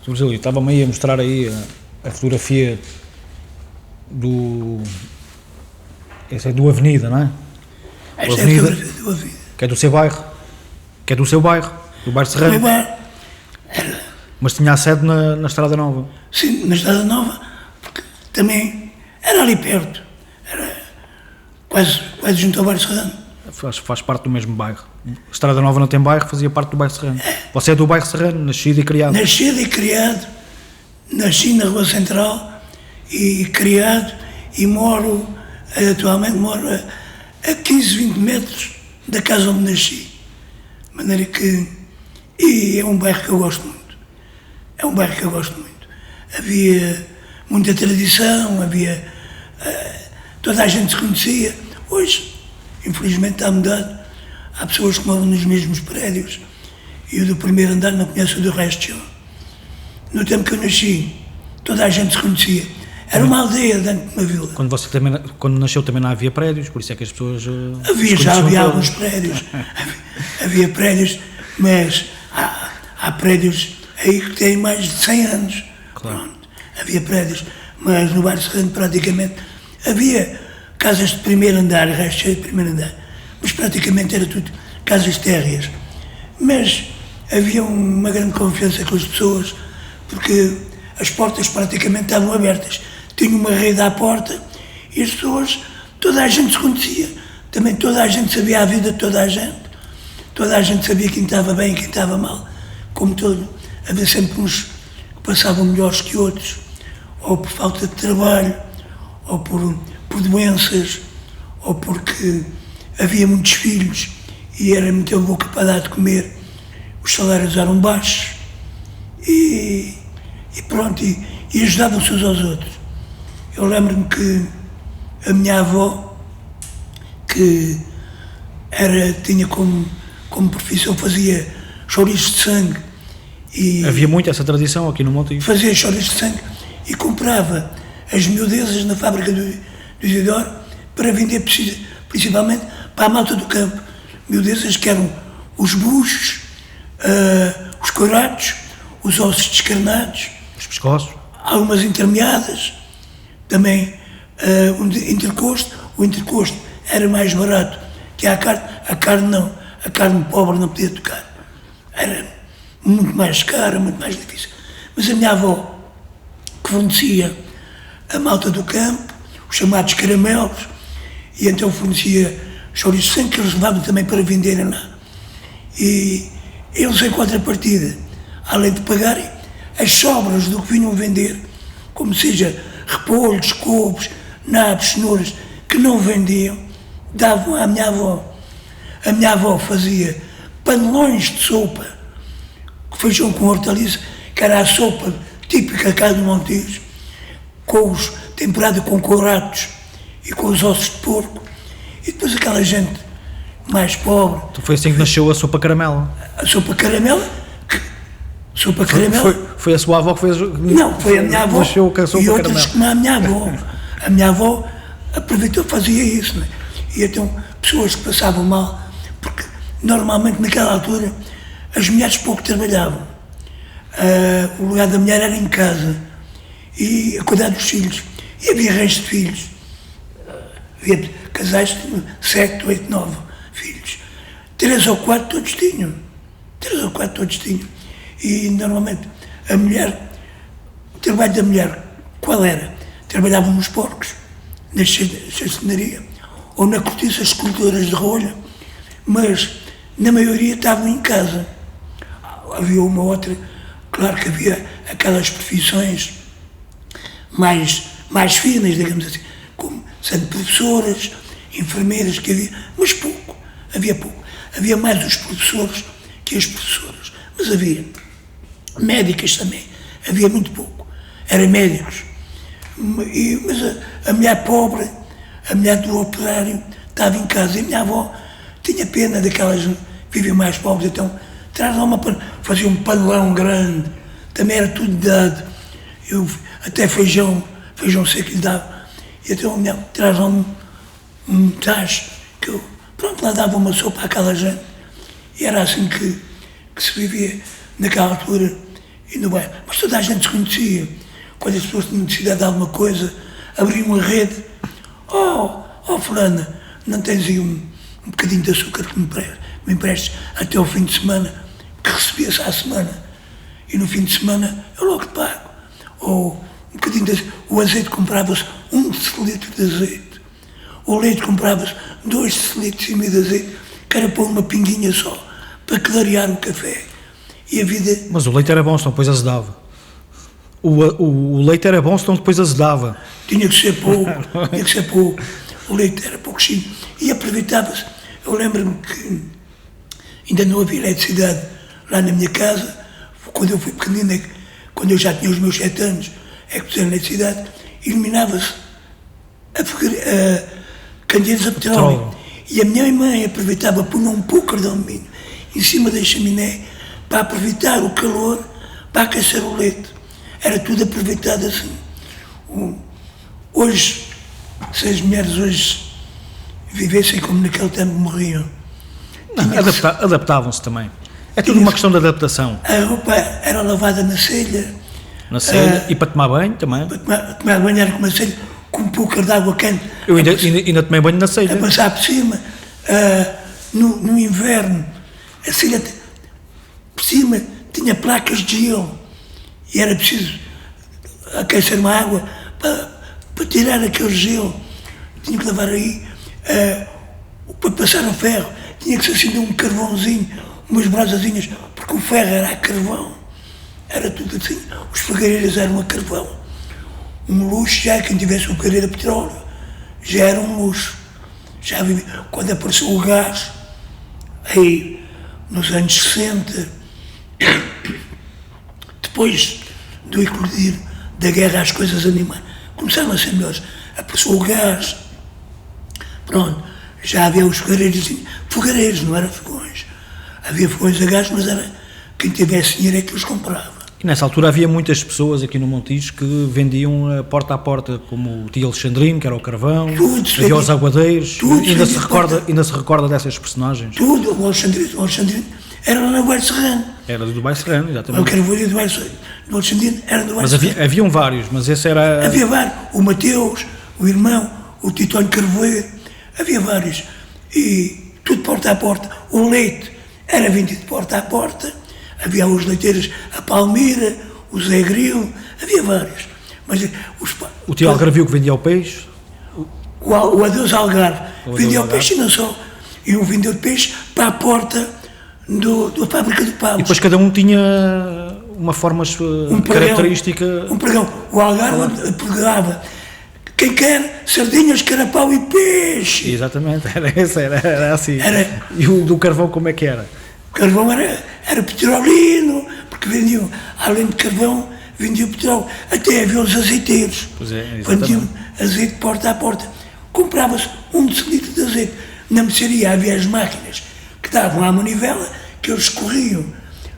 Sr. Virgílio, estava-me aí a mostrar aí a fotografia do... Essa é do Avenida, não é? Esta é a fotografia do Avenida. Que é do seu bairro. Que é do seu bairro. Do bairro Serrano. Era, Mas tinha a sede na Estrada Nova. sim, na Estrada Nova, porque também era ali perto. Era quase junto ao bairro Serrano. Faz parte do mesmo bairro. A Estrada Nova não tem bairro, fazia parte do bairro Serrano. Você é do bairro Serrano, nascido e criado. Nascido e criado, nasci na Rua Central e criado e atualmente moro a 15, 20 metros da casa onde nasci. De maneira que, e é um bairro que eu gosto muito. É um bairro que eu gosto muito. Havia muita tradição, toda a gente se conhecia. Hoje, infelizmente, está mudado. Há pessoas que moram nos mesmos prédios e o do primeiro andar não conhece o do resto. No tempo que eu nasci, toda a gente se conhecia. Era uma aldeia dentro de uma vila. Quando nasceu também não havia prédios, por isso é que as pessoas... Havia alguns prédios. Havia prédios, mas há prédios aí que têm mais de 100 anos. Claro. Pronto. Havia prédios, mas no bairro Serrano praticamente havia casas de primeiro andar, resto cheio de primeiro andar, mas praticamente era tudo casas térreas. Mas havia uma grande confiança com as pessoas, porque as portas praticamente estavam abertas. Tinha uma rede à porta e as pessoas, toda a gente se conhecia. Também toda a gente sabia a vida de toda a gente. Toda a gente sabia quem estava bem e quem estava mal. Como todo, havia sempre uns que passavam melhores que outros, ou por falta de trabalho, ou por doenças, ou porque havia muitos filhos e era muita boca para dar de comer. Os salários eram baixos e pronto, e ajudavam-se uns aos outros. Eu lembro-me que a minha avó, que tinha como profissão, fazia chouriços de sangue. E havia muito essa tradição aqui no Monte. Fazia chouriços de sangue e comprava as miudezas na fábrica do Isidoro para vender principalmente para a malta do campo. Miudezas que eram os buchos, os coratos, os ossos descarnados, Os pescoços. algumas intermeadas, também o intercosto era mais barato que a carne não, a carne pobre não podia tocar, era muito mais cara, muito mais difícil. Mas a minha avó, que fornecia a malta do campo, os chamados caramelos, e então fornecia chouriços de sangue que eles levavam também para venderem lá. E eles, em contrapartida, além de pagarem as sobras do que vinham vender, como seja repolhos, couves, nabos, cenouras, que não vendiam, davam à minha avó. A minha avó fazia panelões de sopa, feijão com hortaliça, que era a sopa típica cá do Montijo, temperada com coratos e com os ossos de porco, e depois aquela gente mais pobre. Então foi assim que nasceu a sopa caramela. A sopa caramela, Foi a sua avó que fez... Não, foi a minha avó Nasceu com a sopa e outras caramela. como a minha avó. A minha avó aproveitou, fazia isso, né? E então pessoas que passavam mal, porque normalmente naquela altura as mulheres pouco trabalhavam. O lugar da mulher era em casa e a cuidar dos filhos. E havia reis de filhos. Havia casais de 7, 8, 9 filhos. 3 ou 4 todos tinham. E normalmente a mulher, o trabalho da mulher, qual era? Trabalhavam nos porcos, na chastenaria, ou na cortiça, as esculturas de rolha, mas na maioria estavam em casa. Havia uma outra, claro que havia aquelas profissões mais finas, digamos assim, como sendo professoras, enfermeiras, que havia, mas havia pouco. Havia mais os professores que as professoras, mas havia médicas também, havia muito pouco, eram médicos. Mas a mulher pobre, a mulher do operário, estava em casa, e a minha avó tinha pena daquelas que viviam mais pobres, então traz lá fazia um panelão grande, também era tudo dado, até feijão seco lhe dava, e então a mulher traz lá um tacho, que eu, pronto, lá dava uma sopa àquela gente, e era assim que se vivia naquela altura. e no bairro. Mas toda a gente se conhecia. Quando as pessoas tinham necessidade de alguma coisa, abriam a rede. Oh, fulana, não tens aí um bocadinho de açúcar que me emprestes até ao fim de semana, que recebia-se à semana. E no fim de semana eu logo te pago. Ou um bocadinho o azeite comprava-se 1 decilitro de azeite. O leite comprava-se 2 decilitros e meio de azeite, que era pôr uma pinguinha só, para clarear o café. E a vida... Mas o leite era bom, senão depois azedava. O leite era bom, senão depois azedava. Tinha que ser pouco. O leite era pouquinho. E aproveitava-se. Eu lembro-me que ainda não havia eletricidade lá na minha casa. Quando eu fui pequenino, quando eu já tinha os meus 7 anos, é que puseram eletricidade, iluminava-se a candeeiros a petróleo. E a minha mãe aproveitava por um púcar de alumínio em cima da chaminé para aproveitar o calor para aquecer o leite. Era tudo aproveitado assim. Hoje, se as mulheres hoje vivessem como naquele tempo morriam. Adaptavam-se também. É tudo uma questão de adaptação. A roupa era lavada na selha. E para tomar banho também. Para tomar banho era com uma selha, com um púcar de água quente. Eu ainda tomei banho na selha. A passar por cima. No inverno, a selha por cima tinha placas de gelo. E era preciso aquecer uma água para tirar aquele gelo. Tinha que levar aí, para passar o ferro, tinha que se acender um carvãozinho, umas brasazinhas, porque o ferro era a carvão. Era tudo assim. Os fogareiros eram a carvão. Um luxo já, quem tivesse um fogareiro a petróleo, já era um luxo. Já vivia. Quando apareceu o gás, aí nos anos 60, depois do eclodir da guerra às coisas animais, começaram a ser melhores. Apareceu o gás, pronto, já havia os fogareiros, não eram fogões. Havia fogões a gás, mas era quem tivesse dinheiro é que os comprava. E nessa altura havia muitas pessoas aqui no Montijo que vendiam porta a porta, como o tio Alexandrino, que era o carvão, havia os aguadeiros. Ainda se recorda dessas personagens? Tudo, o Alexandrino era lá no bairro Serrano. Era do bairro Serrano, exatamente. O carvalho do bairro Serrano, do Alexandrino era do bairro Serrano. Mas haviam vários, mas esse era... Havia vários, o Mateus, o irmão, o Titónio Carvoeiro, havia vários. E tudo porta a porta. O leite era vendido porta a porta. Havia os leiteiros, a Palmira, o Zé Grilo, havia vários. Mas o tio Algarvio que vendia o peixe? O Adeus Algarve vendia o peixe e não só. E um vendeu de peixe para a porta da fábrica de paus. E depois cada um tinha uma forma característica. Um pregão. O Algarve pregava: quem quer sardinhas, carapau e peixe. Exatamente, era assim. E o do carvão como é que era? O carvão era petrolino, porque vendiam, além de carvão, vendiam petróleo. Até havia os azeiteiros. Pois é, vendiam azeite porta a porta. Comprava-se 1 decilitro de azeite. Na mercearia havia as máquinas que davam à manivela, que eles corriam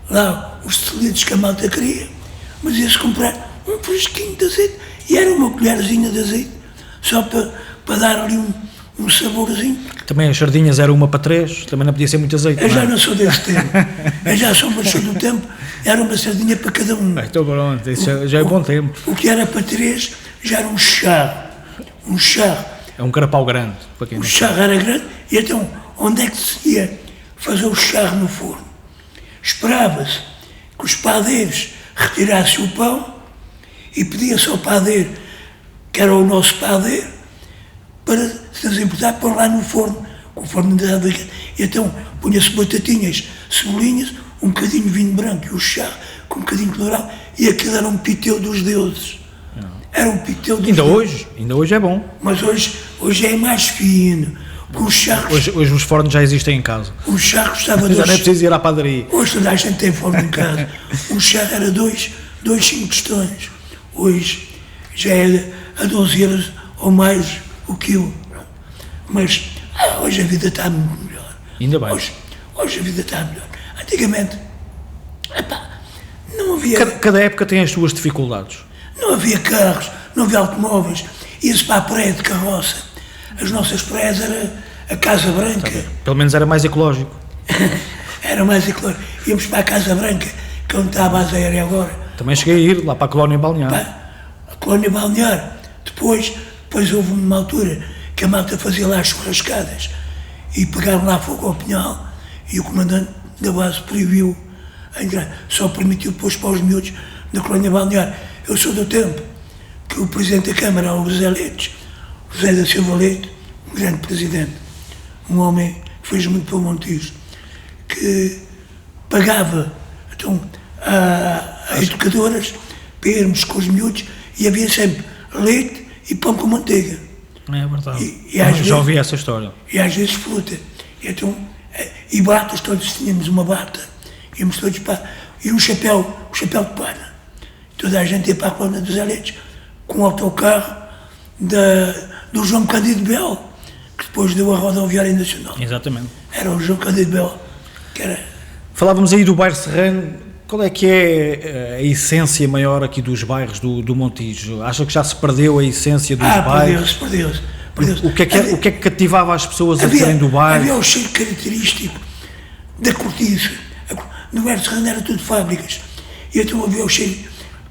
lá os decilitros que a malta queria, mas ia-se comprar um fresquinho de azeite, e era uma colherzinha de azeite, só para dar ali um saborzinho. Também as sardinhas eram 1 para 3, também não podia ser muito azeite. Eu já não sou desse tempo, eu já sou do tempo, era uma sardinha para cada um. Então pronto, isso já é bom tempo. O que era para 3 já era um charro. É um carapau grande, para quem não sabe. O charro era grande, e então onde é que se ia fazer o charro no forno? Esperava-se que os padeiros retirassem o pão e pedia-se ao padeiro, que era o nosso padeiro, para se desembotar, pôr lá no forno, com o forno de água. E então punha-se batatinhas, cebolinhas, um bocadinho de vinho branco e o chá com um bocadinho de colorau, e aquilo era um piteu dos deuses. Era um piteu dos deuses. Ainda hoje é bom. Mas hoje é mais fino. Os charros, hoje os fornos já existem em casa. O charro estava já não é preciso ir à padaria. Hoje toda a gente tem forno em casa. O charro era 2,5 tostões. Hoje já é a 12 euros ou mais o quilo. Mas hoje a vida está muito melhor. Ainda bem. Hoje a vida está melhor. Antigamente, não havia... Cada época tem as suas dificuldades. Não havia carros, não havia automóveis. Ia-se para a praia de carroça. As nossas praias era a Casa Branca. Pelo menos era mais ecológico. Era mais ecológico. Íamos para a Casa Branca, que é onde está a base aérea agora. Também cheguei a ir lá para a colónia balnear. A colónia balnear. Depois houve uma altura que a malta fazia lá as churrascadas e pegaram lá fogo ao pinhal e o comandante da base proibiu a entrar. Só permitiu depois para os miúdos da colónia balnear. Eu sou do tempo que o presidente da Câmara, o José Leite, José da Silva Leite, um grande presidente, um homem que fez muito para o Montijo, que pagava então, a educadoras para irmos com os miúdos e havia sempre leite e pão com manteiga. É verdade. Já ouvi essa história. E às vezes fruta. E batas, todos tínhamos uma bata, íamos todos para. E um chapéu de palha. Toda a gente ia para a colónia dos Aletes com o autocarro do João Cândido Belo, que depois deu a rodoviária nacional. Exatamente. Era o João Cândido Belo, que era. Falávamos aí do bairro Serrano. Qual é que é a essência maior aqui dos bairros do Montijo? Acha que já se perdeu a essência dos bairros? Perdeu-se. O que é que cativava as pessoas a serem do bairro? Havia o cheiro característico da cortiça. No bairro Serrano era tudo fábricas. E então havia o cheiro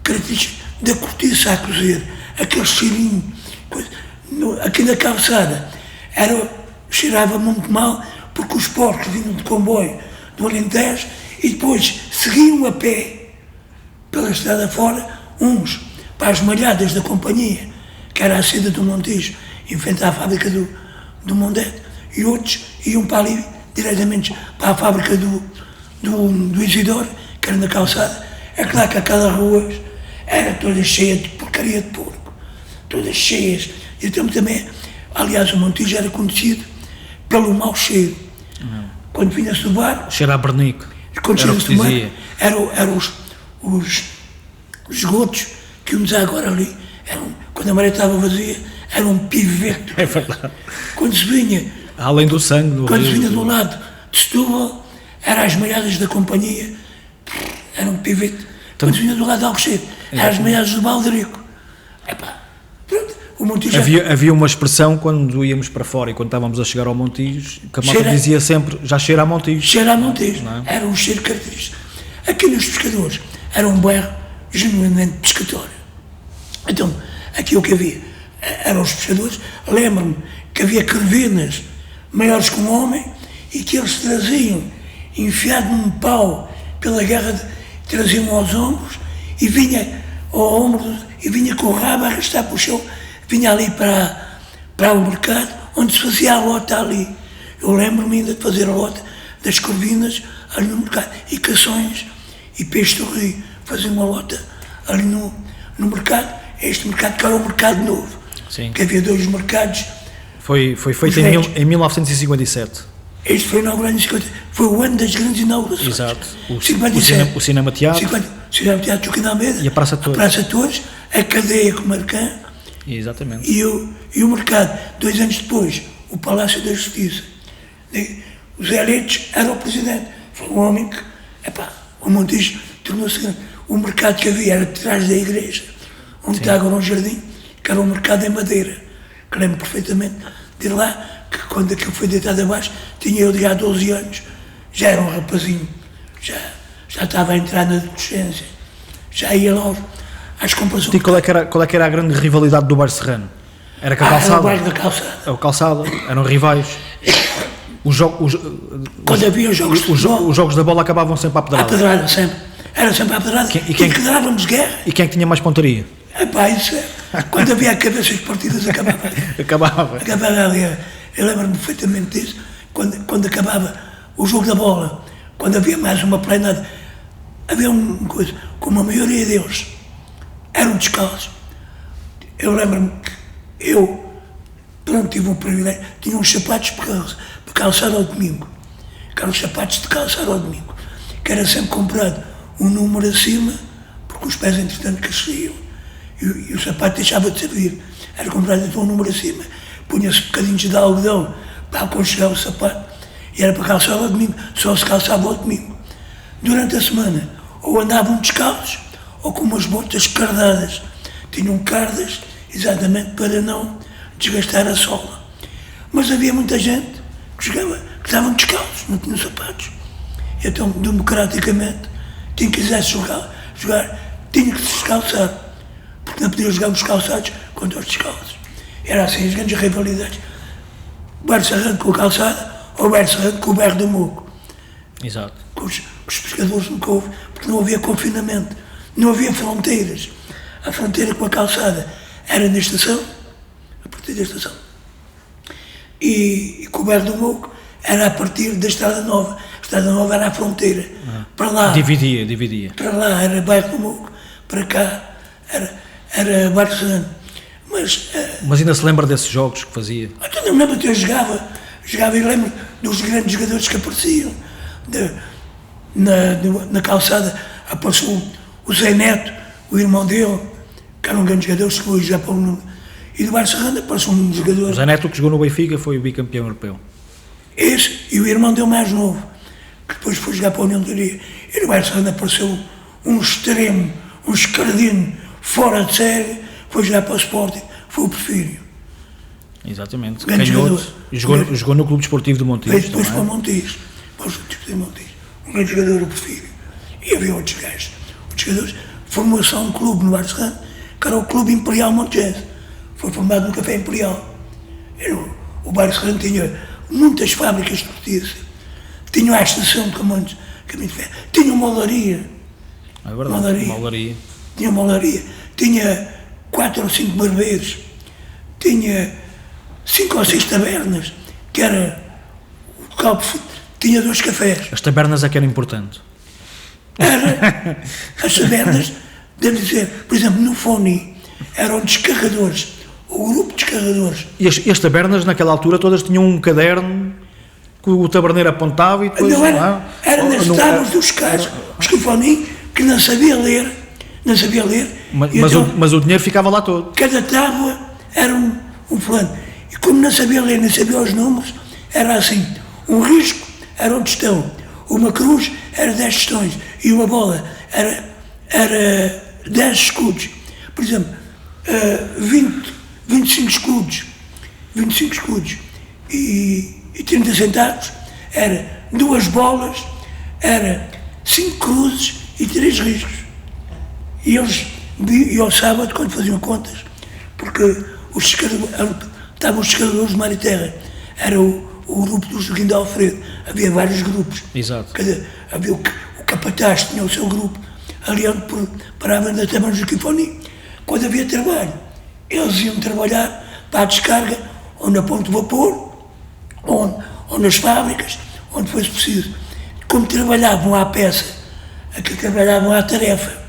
característico da cortiça a cozer. Aquele cheirinho. Aqui na calçada cheirava muito mal porque os porcos vinham de comboio do Alentejo e depois seguiam a pé pela estrada fora, uns para as malhadas da companhia, que era a seda do Montijo, em frente à fábrica do Mondete, e outros iam para ali diretamente para a fábrica do Isidoro, que era na calçada. É claro que aquelas ruas eram todas cheias de porcaria de porco, todas cheias. E então também, aliás, o Montijo era conhecido pelo mau cheiro. Quando vinha-se do bar... Cheiro a bernique. Quando vinha-se do bar, eram os esgotos que íamos agora ali. Quando a maré estava vazia, era um pivete. É verdade. Quando se vinha... Além do sangue. Quando se vinha do lado de Setúbal, eram as malhadas da companhia. Era um pivete. Quando se vinha do lado de Alcochete, eram as malhadas do Balderico. Pronto. O Montijo havia uma expressão quando íamos para fora e quando estávamos a chegar ao Montijo, que a malta dizia sempre, já cheira a Montijo. Cheira a Montijo, era um cheiro característico. Aqui nos pescadores, era um bairro genuinamente pescatório. Então, aqui o que havia eram os pescadores. Lembro-me que havia crevinas maiores que um homem e que eles traziam, enfiado num pau pela guerra, traziam aos ombros e vinha ao ombro e vinha com o rabo a arrastar para o chão. Vinha ali para o mercado, onde se fazia a lota ali. Eu lembro-me ainda de fazer a lota das corvinas ali no mercado. E cações e peixe do rio. Faziam uma lota ali no mercado. Este mercado que era o mercado novo. Sim. Que havia dois mercados. Foi feito em 1957. Este foi inaugurado em 50. Foi o ano das grandes inaugurações. Exato. O Cinema Teatro. O Cinema Teatro Joaquim de Almeida. E a Praça de Torres. A Praça de Torres, a cadeia Comarcã. Exatamente. E o mercado. 2 anos depois, o Palácio da Justiça. O Zé Leite era o presidente. Foi um homem que, o Montijo tornou-se grande. O mercado que havia era de trás da igreja, onde está agora um jardim, que era um mercado em madeira. Que lembro perfeitamente de ir lá, que quando aquilo foi deitado abaixo, tinha eu de há 12 anos, já era um rapazinho, já estava a entrar na adolescência, já ia lá às compras. E qual é que era a grande rivalidade do bairro Serrano? Era com a calçada? Era o bairro da calçada. A calçada, eram rivais. Quando havia os jogos de futebol, os jogos da bola acabavam sempre à pedrada. À pedrada, sempre. Era sempre à pedrada. E que dávamos guerra. E quem é que tinha mais pontaria? Isso é. Quando havia cabeças partidas, acabava. Acabava a guerra. Eu lembro-me perfeitamente disso. Quando acabava o jogo da bola, quando havia mais uma plenada, havia uma coisa, como a maioria deles eram descalços. Eu lembro-me que tive um privilégio, tinha uns sapatos para calçar ao domingo, que eram os sapatos de calçar ao domingo, que era sempre comprado um número acima, porque os pés entretanto cresciam, e o sapato deixava de servir. Era comprado então um número acima, punha-se bocadinhos de algodão para aconchegar o sapato, e era para calçar ao domingo, só se calçava ao domingo. Durante a semana, ou andavam descalços, ou com umas botas cardadas. Tinham cardas exatamente para não desgastar a sola. Mas havia muita gente que estavam descalços, não tinham sapatos. Então, democraticamente, quem quisesse jogar tinha que se descalçar, porque não podia jogar os calçados contra os descalços. Era assim as grandes rivalidades. O Bairro Serrano com a calçada, ou o Bairro Serrano com o Bairro do Moco. Exato. Com os pescadores nunca houve, porque não havia confinamento, não havia fronteiras. A fronteira com a calçada era na estação, a partir da estação. E com o Bairro do Moco era a partir da Estrada Nova. A Estrada Nova era a fronteira. Para lá. Dividia. Para lá era Bairro do Moco, para cá era Bairro Serrano. Mas ainda se lembra desses jogos que fazia? Eu não me lembro que eu jogava e lembro dos grandes jogadores que apareciam. Na calçada apareceu o Zé Neto, o irmão dele, que era um grande jogador, que foi jogar para o e do Bairro Serrano apareceu um jogador. O Zé Neto que jogou no Benfica foi o bicampeão europeu. Esse e o irmão dele mais novo, que depois foi jogar para a União de Leiria. E no Bairro Serrano apareceu um extremo, um escardino, fora de série, foi jogar para o Sporting, foi o Porfírio. Exatamente. Canhoto. Jogou no Clube Desportivo de Montijo. Veio depois para o Montijo, para o Clube Desportivo de Montijo. Um grande jogador, o Porfírio. E havia outros gajos. Outros jogadores. Formação de clube no Bairro Serrano, que era o Clube Imperial Montijo. Foi formado no Café Imperial. O Bairro Serrano tinha muitas fábricas de cortiça. Tinha a estação de caminho de ferro. Tinha uma olaria. É verdade, uma olaria. Tinha uma olaria. Tinha 4 ou 5 barbeiros. Tinha 5 ou 6 tabernas, que era o local. Tinha 2 cafés. As tabernas é que era importante. As tabernas, devo dizer, por exemplo, no Foni, eram descarregadores, o grupo de descarregadores. E as tabernas, naquela altura, todas tinham um caderno que o taberneiro apontava e depois... Era nas tábuas dos carros, os que o Foni, que não sabia ler, mas o dinheiro ficava lá todo. Cada tábua era um fulano. E como não sabia ler, nem sabia os números, era assim, um risco era um tostão, uma cruz era 10 tostões e uma bola era 10 escudos. Por exemplo, 25 escudos e 30 centavos, era 2 bolas, era 5 cruzes e 3 riscos. E ao sábado, quando faziam contas, porque estavam os escaladores de mar e terra, era o grupo do Joaquim de Alfredo, havia vários grupos. Exato. Havia o capataz, tinha o seu grupo, ali onde parava na taberna do Joaquim Foni. Quando havia trabalho, eles iam trabalhar para a descarga, ou na ponte de vapor, ou nas fábricas, onde fosse preciso. Como trabalhavam à peça, que trabalhavam à tarefa,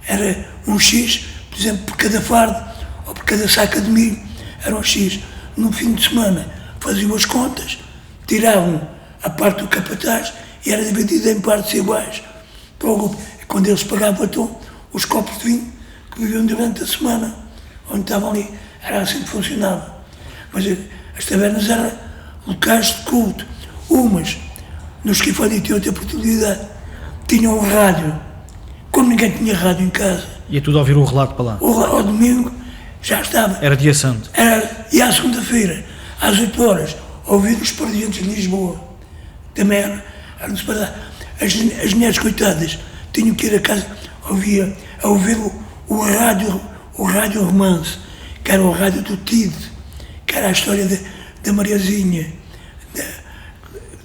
era um X, por exemplo, por cada fardo, ou por cada saca de milho, era um X. No fim de semana, faziam as contas, tiravam a parte do capataz e era dividido em partes iguais para o grupo. E quando eles pagavam então, os copos de vinho que viviam durante a semana, onde estavam ali, era assim que funcionava. Mas as tabernas eram locais de culto. Umas, nos que foi tinham outra oportunidade, tinham um rádio. Como ninguém tinha rádio em casa. Ia tudo a ouvir o relato para lá. Ao domingo já estava. Era dia santo. E à segunda-feira, às 8 horas, ouvir os pardiantes de Lisboa. Também eram separados. As mulheres coitadas tinham que ir a casa a ouvir o rádio romance, que era o rádio do Tide, que era a história da Mariazinha,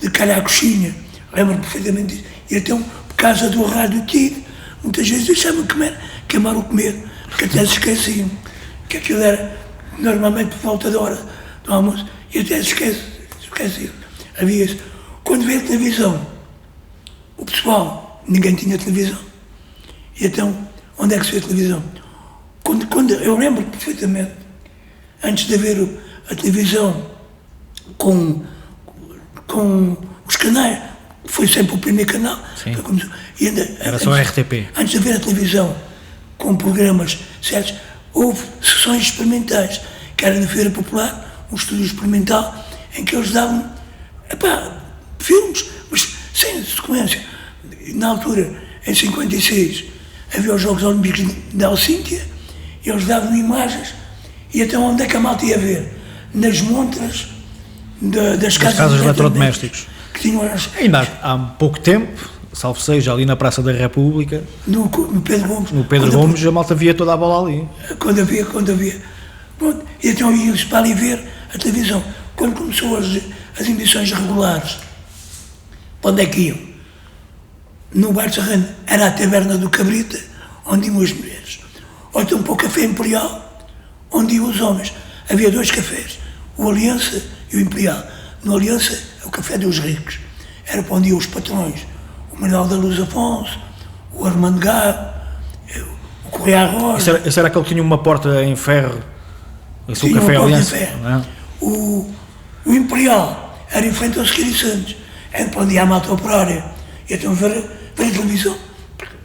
de Calhacoxinha. Lembro-me perfeitamente disso. E então, por causa do rádio Tide, muitas vezes deixavam queimar o comer, porque até se esqueciam que aquilo era normalmente por volta da hora do almoço, e até se esqueciam. Havia isso. Quando veio a televisão, o pessoal, ninguém tinha televisão. E então, onde é que se vê a televisão? Quando eu lembro perfeitamente, antes de haver a televisão com os canais, foi sempre o primeiro canal. Sim. E era só a RTP. Antes de haver a televisão com programas certos, houve sessões experimentais, que era na Feira Popular, um estúdio experimental, em que eles davam filmes, mas sem sequência. Na altura, em 56, havia os Jogos Olímpicos de Helsínquia, e eles davam imagens, e então onde é que a malta ia ver? Nas montras das casas eletrodomésticos. Que tinham Ainda há pouco tempo, salvo seja, ali na Praça da República, no Pedro Gomes. no Pedro Gomes, a malta via toda a bola ali. Quando havia. Pronto, e então ia-se para ali ver a televisão. Quando começou as emissões regulares, para onde é que iam? No Bar de Serrano era a Taberna do Cabrita, onde iam as mulheres. Ou então para o Café Imperial, onde iam os homens. Havia 2 cafés, o Aliança e o Imperial. No Aliança é o Café dos Ricos. Era para onde iam os patrões. O Manuel da Luz Afonso, o Armando Gago, o Correia Rosa. Esse era aquele que tinha uma porta em ferro. Esse Tinha o Café uma porta em Aliança. ferro. Não é? O Imperial era em frente ao Sequeiro Santos. Era para onde ia a malta operária. E então ver a televisão.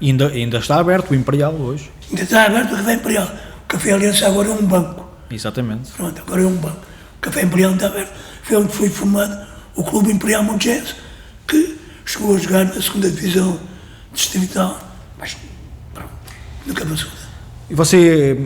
E ainda está aberto o Imperial hoje. Ainda está aberto o Café Imperial. O Café Aliança agora é um banco. Exatamente. Pronto, agora é um banco. O Café Imperial não está aberto. Foi onde foi formado o Clube Imperial Montense, que chegou a jogar na 2ª Divisão Distrital, mas pronto, nunca passou. E você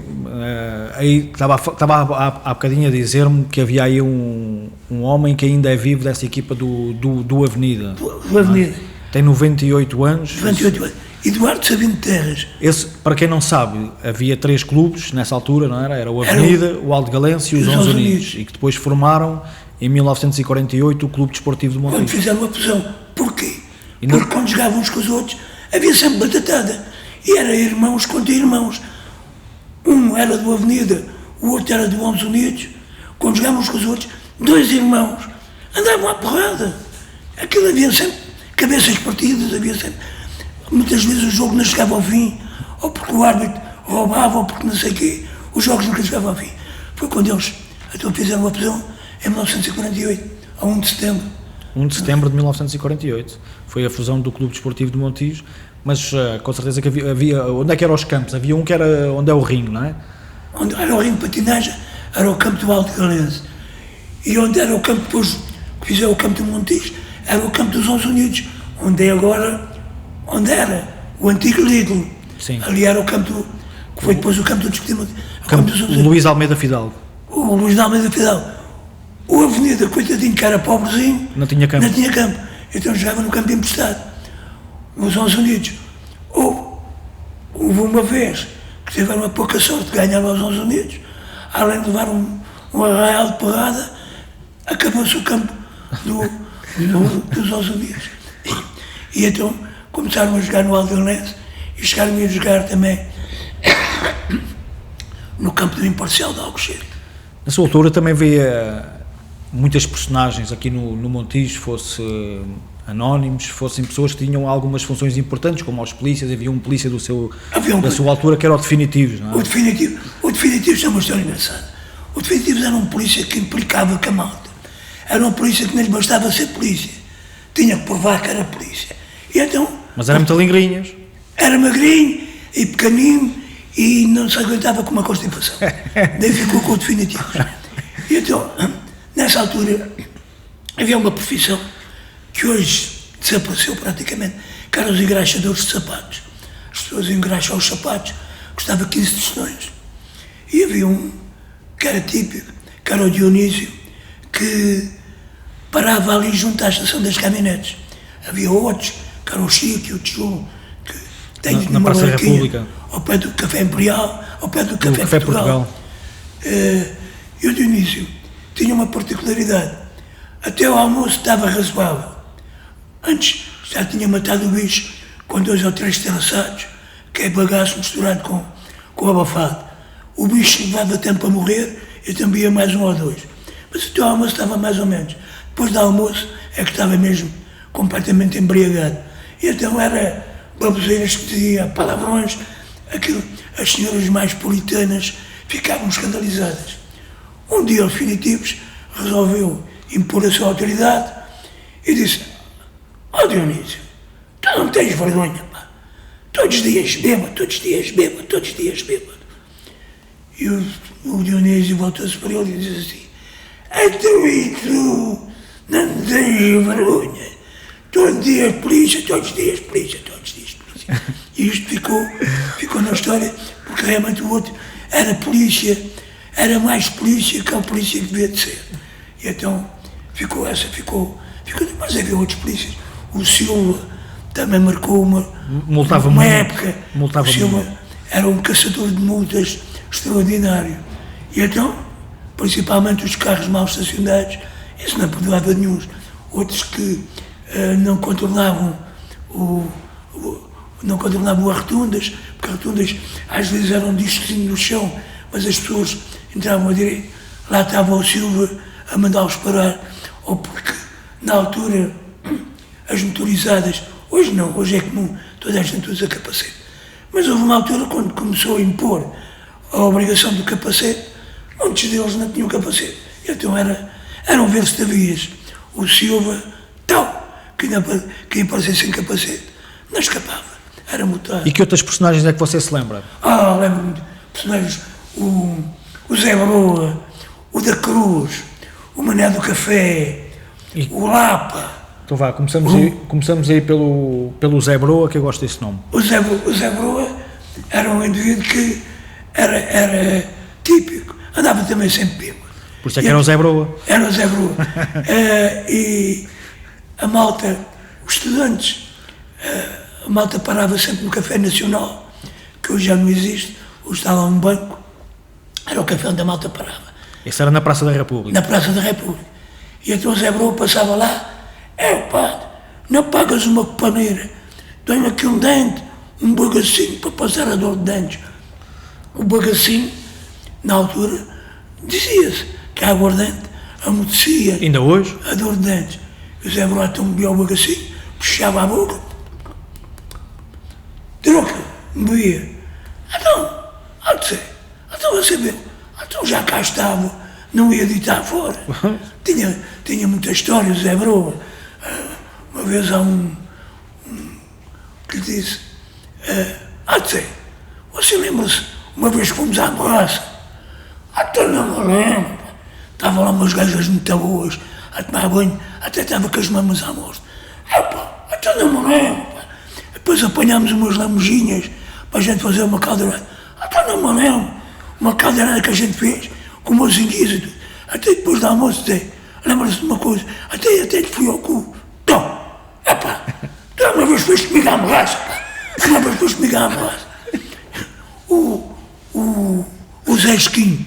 aí estava há bocadinho a dizer-me que havia aí um homem que ainda é vivo dessa equipa do Avenida. Do Avenida. Tem 98 anos. 98 anos. Eduardo Sabino Terras. Esse, para quem não sabe, havia 3 clubes nessa altura, não era? Era o Avenida, o Aldegalense e os 11 Unidos. E que depois formaram, em 1948, o Clube Desportivo de Montijo. Quando fizeram a fusão. Porquê? Porque quando jogavam uns com os outros, havia sempre batatada. E era irmãos contra irmãos. Um era do Avenida, o outro era do 11 Unidos. Quando jogavam uns com os outros, 2 irmãos andavam à porrada. Aquilo havia sempre cabeças partidas, havia sempre. Muitas vezes o jogo não chegava ao fim, ou porque o árbitro roubava, ou porque não sei o quê. Os jogos nunca chegavam ao fim. Foi quando eles então fizeram a fusão em 1948, a 1 de setembro. 1 de setembro de 1948. Foi a fusão do Clube Desportivo de Montijo, mas com certeza que havia. Onde é que eram os campos? Havia um que era onde é o ringue, não é? Onde era o ringue de patinagem, era o campo do Aldegalense. E onde era o campo, depois que fizeram o campo do Montijo, era o campo dos 11 Unidos, onde é agora, onde era o antigo Lidl. Sim. Ali era o campo, que foi depois o campo do Desportivo. Luís Almeida Fidalgo. O Luís de Almeida Fidalgo. O Avenida, coitadinho, que era pobrezinho, Não tinha campo. Não tinha campo. Então jogava no campo emprestado. Os 11 Unidos. Houve uma vez que tiveram uma pouca sorte de ganhar aos 11 Unidos, além de levar um arraial de porrada, acabou-se o campo dos 11 Unidos. E então começaram a jogar no Aldegalense e chegaram a jogar também no campo do Imparcial de Alcochete. Na sua altura também via muitas personagens aqui no Montijo, fosse anónimos, fossem pessoas que tinham algumas funções importantes, como os polícias. Havia um polícia da sua altura que era o Definitivos, não é? O Definitivos é uma história engraçada. O Definitivos era um polícia que implicava com a malta. Era um polícia que nem lhe bastava ser polícia. Tinha que provar que era polícia. E então, Mas era muito lingrinhas. era magrinho e pequenino e não se aguentava com uma constipação. Daí ficou com o Definitivos. E então, nessa altura, havia uma profissão que hoje desapareceu praticamente, que eram os engraxadores de sapatos. As pessoas engraxam os sapatos, custava 15 tostões. E havia um que era típico, que era o Dionísio, que parava ali junto à estação das caminhonetes. Havia outros, que era o Chico e o Tijolo, que tem Na uma Praça da barraquinha República. ao pé do Café Imperial, ao pé do Café, Café Portugal. E o Dionísio tinha uma particularidade. Até o almoço estava razoável. Antes já tinha matado o bicho com 2 ou 3 traçados, que é bagaço misturado com abafado. O bicho levava tempo a morrer e também ia mais 1 ou 2. Mas até o almoço estava mais ou menos. Depois do almoço é que estava mesmo completamente embriagado. E então era baboseiras que dizia, palavrões, aquilo, as senhoras mais puritanas ficavam escandalizadas. Um dia, os Definitivos resolveu impor a sua autoridade e disse: ó Dionísio, tu não tens vergonha, pá. Todos os dias bêbado, todos os dias bêbado, todos os dias bêbado. E o Dionísio voltou-se para ele e disse assim: e tu não tens vergonha. Todos os dias polícia, todos os dias polícia, todos os dias polícia. E isto ficou na história, porque realmente o outro era polícia, era mais polícia que a polícia que devia de ser. E então ficou, mas havia outros polícias. O Silva também marcou Multava uma muito, época. multava O Silva muito. era um caçador de multas extraordinário. E então, principalmente os carros mal estacionados, isso não perdoava nenhum. Outros que não controlavam as rotundas, porque as rotundas às vezes eram discozinho no chão, mas as pessoas entravam a direita, lá estava o Silva a mandá-los parar, ou porque na altura as motorizadas, hoje não, hoje é comum, toda a gente usa capacete, mas houve uma altura quando começou a impor a obrigação do capacete, muitos deles não tinham capacete, então eram ver-se-tavias. O Silva, tal, que aparecia sem capacete, não escapava, era multado. E que outras personagens é que você se lembra? Lembro-me de personagens, o Zé Broa, o da Cruz, o Mané do Café, o Lapa. Então vá, começamos aí pelo Zé Broa, que eu gosto desse nome. O Zé Broa era um indivíduo que era típico, andava também sempre pima. Por isso é que era o Zé Broa. Era o Zé Broa. E a malta, os estudantes, a malta parava sempre no Café Nacional, que hoje já não existe, hoje está lá um banco, era o café onde a malta parava. Esse era na Praça da República. Na Praça da República. E então o Zé Broa passava lá, padre, não pagas uma paneira, tenho aqui um dente, um bagacinho para passar a dor de dentes. O bagacinho, na altura, dizia-se que a aguardente amotecia Ainda hoje? a dor de dentes. O Zé Broa então bebia o bagacinho, puxava a boca, troca, bebia. Então você viu, então já cá estava, não ia deitar fora. Tinha muita história, o Zé Broa. Uma vez há um que lhe disse, você lembra-se, uma vez fomos à borracha, então não me lembro, estavam lá umas gajas muito boas, a tomar banho, até estava com as mamas à mostra. Então não me lembro. Depois apanhámos umas lamoginhas para a gente fazer uma caldeirada. Então não me lembro. Uma caldeirada que a gente fez com umas enguias e tudo. Até depois do almoço, lembra-se de uma coisa, até lhe fui ao cu. Então, tu uma vez foste comigo à borracha, uma vez foste comigo à borracha. O Zé Esquinho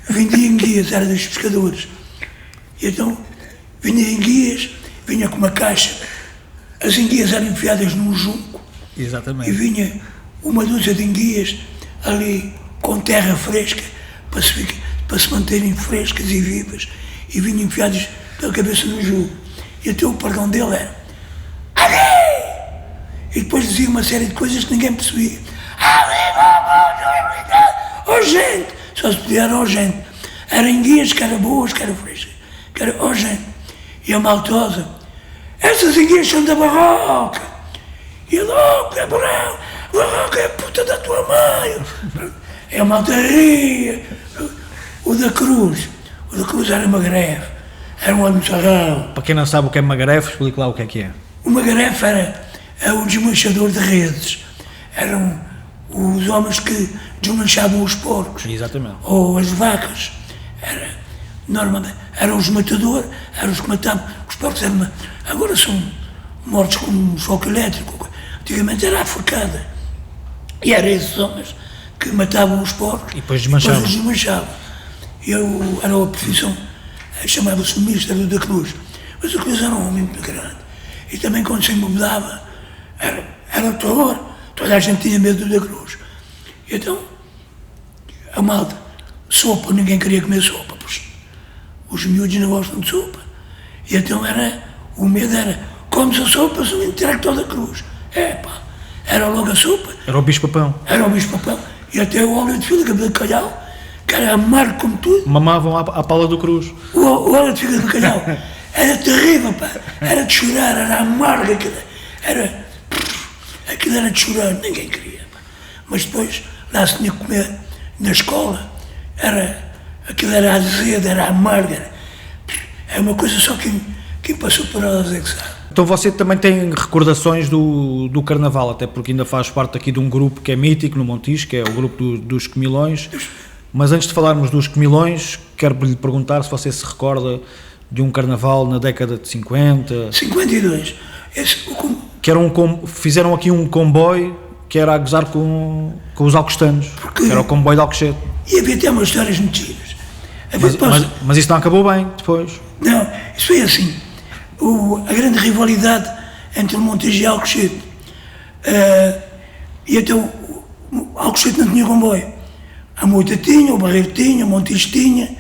vendia enguias, era dos pescadores. E então, vinha enguias, vinha com uma caixa, as enguias eram enfiadas num junco. Exatamente. E vinha uma dúzia de enguias ali com terra fresca para se manterem frescas e vivas, e vinham enfiadas pela cabeça no junco. E até o perdão dele era e depois dizia uma série de coisas que ninguém percebia. Gente, só se podia era gente. Era enguias que eram boas, que eram frescas, que era gente. E a maltosa, essas enguias são da barroca. E ele, cabrão, barroca é a puta da tua mãe. É a malta ria. O da Cruz era uma greve, era um almoçarrão. Para quem não sabe o que é magarefe, explique lá o que é. O magarefe era o desmanchador de redes. Eram os homens que desmanchavam os porcos. Exatamente. Ou as vacas. Normalmente eram os matadores, eram os que matavam. Os porcos agora são mortos com um choque elétrico. Antigamente era a facada. E eram esses homens que matavam os porcos. E depois desmanchavam. Era uma profissão, chamava-se o Ministro da Cruz. Mas a Cruz era um homem muito grande. E também quando se mudava, era terror. Toda a gente tinha medo da Cruz. E então, a malta, sopa, ninguém queria comer sopa, pois os miúdos não gostam de sopa. E então o medo era, comes a sopa, sou intelectual da Cruz. Era logo a sopa. Era o bicho-papão. Era o bicho-papão. E até o óleo de fígado de bacalhau, que era amargo como tudo. Mamavam à pala do Cruz. O óleo de fígado de bacalhau era terrível, era de chorar, era amargo, aquilo era de chorar, ninguém queria. Mas depois, lá se tinha que comer na escola, aquilo era azedo, era amargo, é uma coisa só quem passou por elas é que sabe. Então você também tem recordações do Carnaval, até porque ainda faz parte aqui de um grupo que é mítico no Montijo, que é o grupo dos Comilões. Mas antes de falarmos dos Comilões, quero lhe perguntar se você se recorda de um Carnaval na década de 50. 52. que era fizeram aqui um comboio que era a gozar com os alcostanos, que era o comboio de Alcochete. E havia até umas histórias mentiras. Mas isso não acabou bem depois. Não, isso foi assim. A grande rivalidade entre o Montijo e Alcochete. E então o Alcochete não tinha comboio. A Moita tinha, o Barreiro tinha, o Montijo tinha,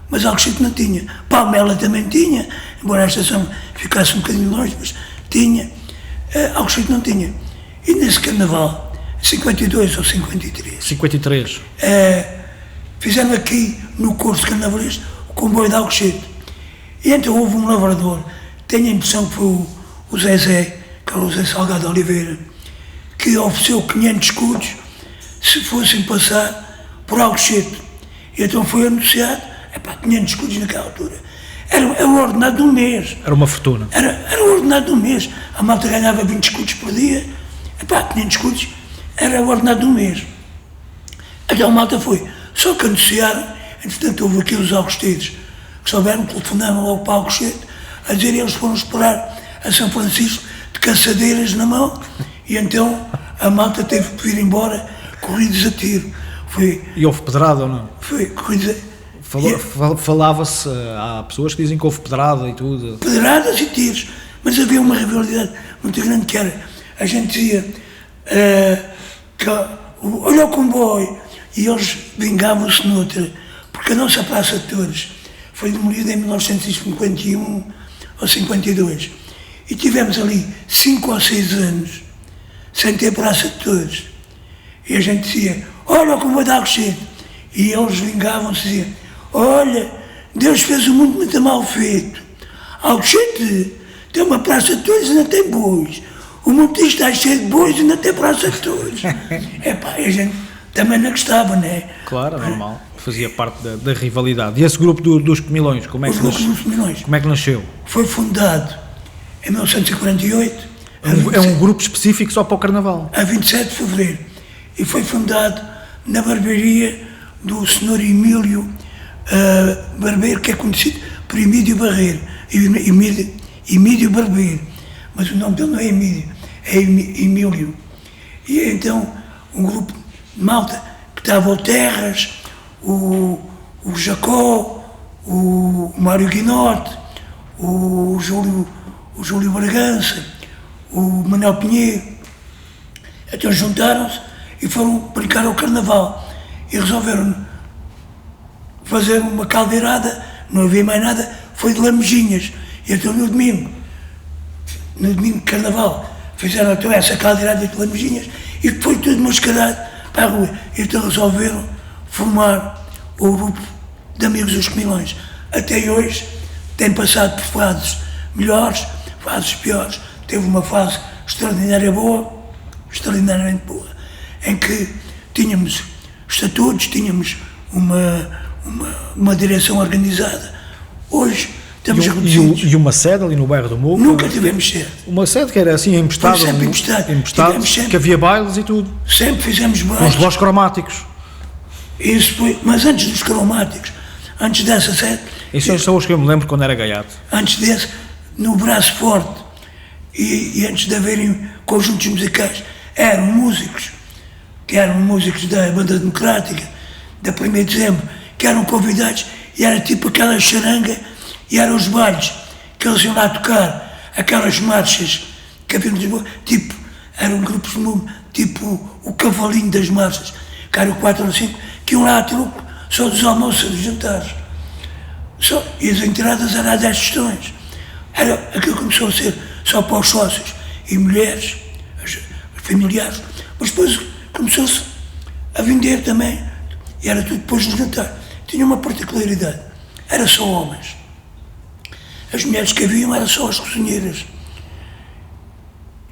mas Alcochete não tinha. Palmela também tinha, embora a estação ficasse um bocadinho longe, mas tinha. Alcochete não tinha. E nesse carnaval, 52 ou 53. 53. Fizeram aqui no curso carnavalesco o comboio de Alcochete. E então houve um lavrador, tenho a impressão que foi o Zezé, que era o Zé Salgado de Oliveira, que ofereceu 500 escudos se fossem passar por Alcochete. E então foi anunciado, 500 escudos naquela altura. Era o ordenado de um mês. Era uma fortuna. Era o ordenado de um mês. A malta ganhava 20 escudos por dia. 500 escudos era o ordenado de um mês. Então a malta foi. Só que anunciaram, entretanto houve aqui os alcostetes que souberam, telefonaram logo para Alcochete a dizer que eles foram esperar a São Francisco de caçadeiras na mão e então a malta teve que vir embora corridos a tiro. E houve pedrada ou não? Foi corridos a... Falava-se, há pessoas que dizem que houve pedrada e tudo. Pedradas e tiros, mas havia uma rivalidade muito grande que era, a gente dizia, olha o comboio, e eles vingavam-se noutra, porque a nossa Praça de Torres foi demolida em 1951 ou 52, e tivemos ali 5 ou 6 anos sem ter Praça de Torres, e a gente dizia, olha o comboio de Alcochete, e eles vingavam-se e diziam, olha, Deus fez o mundo muito mal feito. Alcochete tem uma Praça de Torres e não tem bois. O Montijo está cheio de bois e não tem Praça de Torres. A gente também não gostava, não é? Claro, normal. Fazia parte da rivalidade. E esse grupo dos Comilões, como é que nasceu? Foi fundado em 1948. É um grupo específico só para o Carnaval? A 27 de Fevereiro. E foi fundado na barbearia do Sr. Emílio Barbeiro, que é conhecido por Emílio Barreiro, Emílio Barbeiro, mas o nome dele não é Emílio, é Emílio. E então um grupo de malta que estava o Terras, o Jacó, o Mário Guinote, o Júlio Bragança, o Manuel Pinheiro, então juntaram-se e foram brincar ao Carnaval e resolveram fazer uma caldeirada, não havia mais nada, foi de lamejinhas. E então no domingo de Carnaval, fizeram então essa caldeirada de lamejinhas e foi tudo mascarado para a rua. E então resolveram formar o grupo de Amigos dos Comilões. Até hoje tem passado por fases melhores, fases piores. Teve uma fase extraordinariamente boa, em que tínhamos estatutos, tínhamos uma direção organizada. Hoje estamos reduzidos. E uma sede ali no bairro do Moco? Nunca tivemos sede. Uma sede que era assim, emprestada, que havia bailes e tudo. Sempre fizemos bailes. Com os relógios cromáticos. Isso foi, mas antes dos cromáticos, antes dessa sede... Isso são os que eu me lembro quando era gaiato. Antes desse, no Braço Forte, e antes de haverem conjuntos musicais, eram músicos da Banda Democrática, da 1º de Dezembro, que eram convidados, e era tipo aquela charanga, e eram os bailes, que eles iam lá tocar, aquelas marchas que havia no Lisboa, tipo, eram grupos tipo o Cavalinho das Marchas, que eram 4 ou 5, que iam lá a truco, só dos almoços e dos jantares. E as entradas eram a 10 tostões. Aquilo começou a ser só para os sócios e mulheres, os familiares, mas depois começou-se a vender também, e era tudo depois do jantar. Tinha uma particularidade, era só homens. As mulheres que haviam eram só as cozinheiras.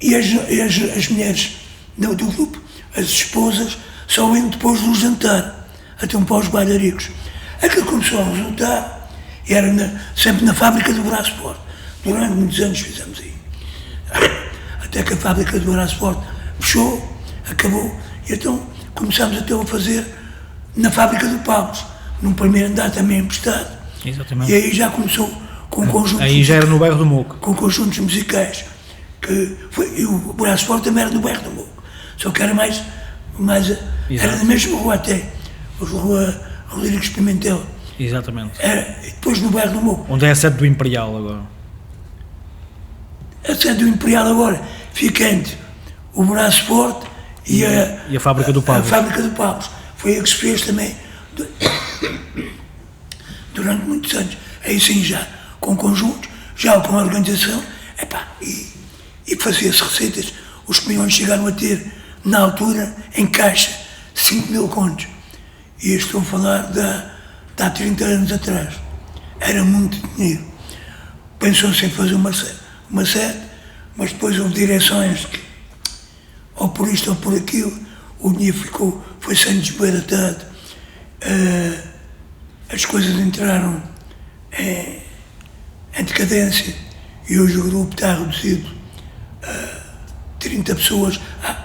E as mulheres do grupo, as esposas, só iam depois do jantar, até para os bailaricos. Aquilo começou a resultar, e era sempre na fábrica do Braço Forte. Durante muitos anos fizemos aí. Até que a fábrica do Braço Forte fechou, acabou, e então começámos então a fazer na fábrica do Pagos, num primeiro andar também emprestado. Exatamente. E aí já começou com conjuntos. Aí já era no bairro do Moco. Com conjuntos musicais, E o Braço Forte também era do bairro do Moco, só que era mais era da mesma rua até, a rua Rodrigues Pimentel. Exatamente. E depois no bairro do Moco. Onde é a sede do Imperial agora? A sede do Imperial agora fica entre o Braço Forte e a Fábrica do Pavos. A Fábrica do Pavos. Foi a que se fez também durante muitos anos. Aí sim, já com conjuntos, já com a organização, e fazia-se receitas. Os caminhões chegaram a ter, na altura, em caixa, 5.000 contos. E estou a falar de há 30 anos atrás. Era muito dinheiro. Pensou-se em fazer uma sede, mas depois houve direções que, ou por isto ou por aquilo, o dinheiro foi sendo desbaratado, as coisas entraram em decadência e hoje o grupo está reduzido a 30 pessoas.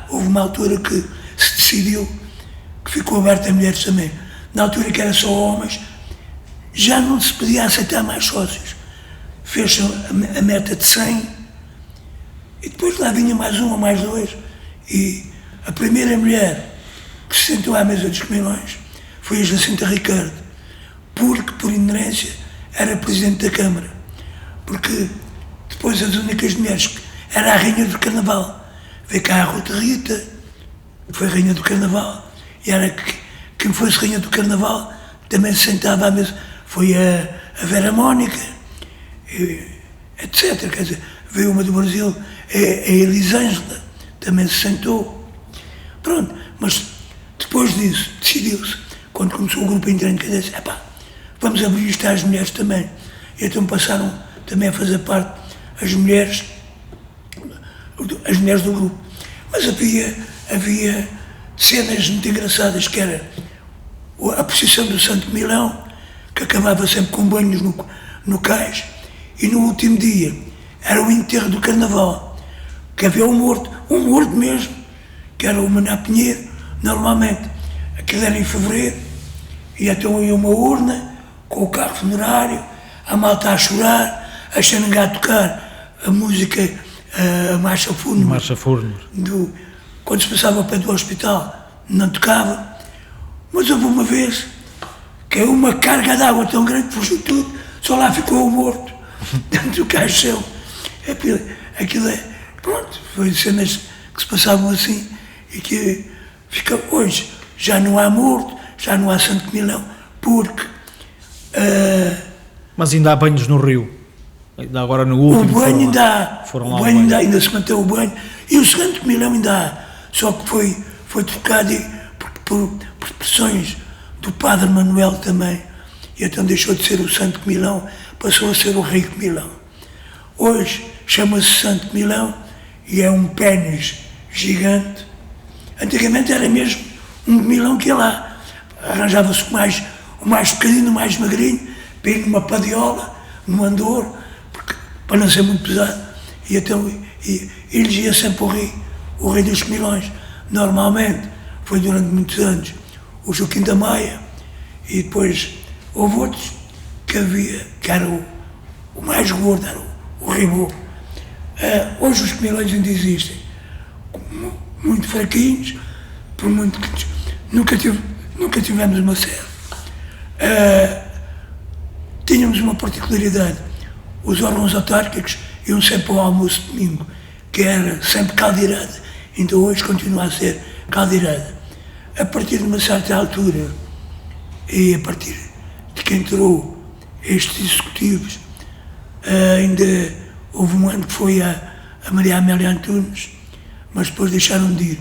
Houve uma altura que se decidiu que ficou aberto a mulheres também. Na altura que era só homens, já não se podia aceitar mais sócios. Fez-se a meta de 100 e depois lá vinha mais um ou mais dois. E a primeira mulher que se sentou à mesa dos comilões foi a Jacinta Ricardo, porque, por inerência, era presidente da Câmara. Porque depois as únicas mulheres, era a rainha do Carnaval. Veio cá a Ruta Rita, foi rainha do Carnaval, e era quem fosse rainha do Carnaval também se sentava à mesa. Foi a Vera Mónica, etc. Quer dizer, veio uma do Brasil, a Elisângela, também se sentou. Pronto, mas depois disso, decidiu-se, quando começou o grupo a entrar em decadência, vamos abrir isto às mulheres também. E então passaram também a fazer parte as mulheres do grupo. Mas havia cenas muito engraçadas, que era a procissão do Santo Milão, que acabava sempre com banhos no cais, e no último dia era o enterro do Carnaval, que havia um morto mesmo, que era o Maná Pinheiro. Normalmente aquilo era em fevereiro, e então ia uma urna com o carro funerário, a malta a chorar, a xananga a tocar a música, a marcha fúnebre. Quando se passava ao pé do hospital, não tocava. Mas houve uma vez que uma carga de água tão grande que fugiu tudo, só lá ficou o morto, dentro do caixão. Aquilo pronto, foi cenas que se passavam assim, e que fica hoje. Já não há morto, já não há Santo Milão, porque... Mas ainda há banhos no rio? Ainda agora no último... O banho ainda se mantém o banho, e o Santo Milão ainda há, só que foi trocado por pressões do Padre Manuel também, e então deixou de ser o Santo Milão, passou a ser o Rico Milão. Hoje chama-se Santo Milão e é um pênis gigante. Antigamente era mesmo um milão que ia lá, arranjava-se o mais pequenino, o mais magrinho, para ir numa padiola, num andor, para não ser muito pesado, e então elegia sempre o rei dos comilões. Normalmente foi durante muitos anos o Joaquim da Maia, e depois houve outros que era o mais gordo, era o Ribot. Hoje os comilões ainda existem, muito fraquinhos, por muito que nunca tivemos uma sede. Tínhamos uma particularidade: os órgãos autárquicos iam sempre ao almoço de domingo, que era sempre caldeirada, ainda hoje continua a ser caldeirada. A partir de uma certa altura, e a partir de que entrou estes executivos, ainda houve um ano que foi a Maria Amélia Antunes, mas depois deixaram de ir.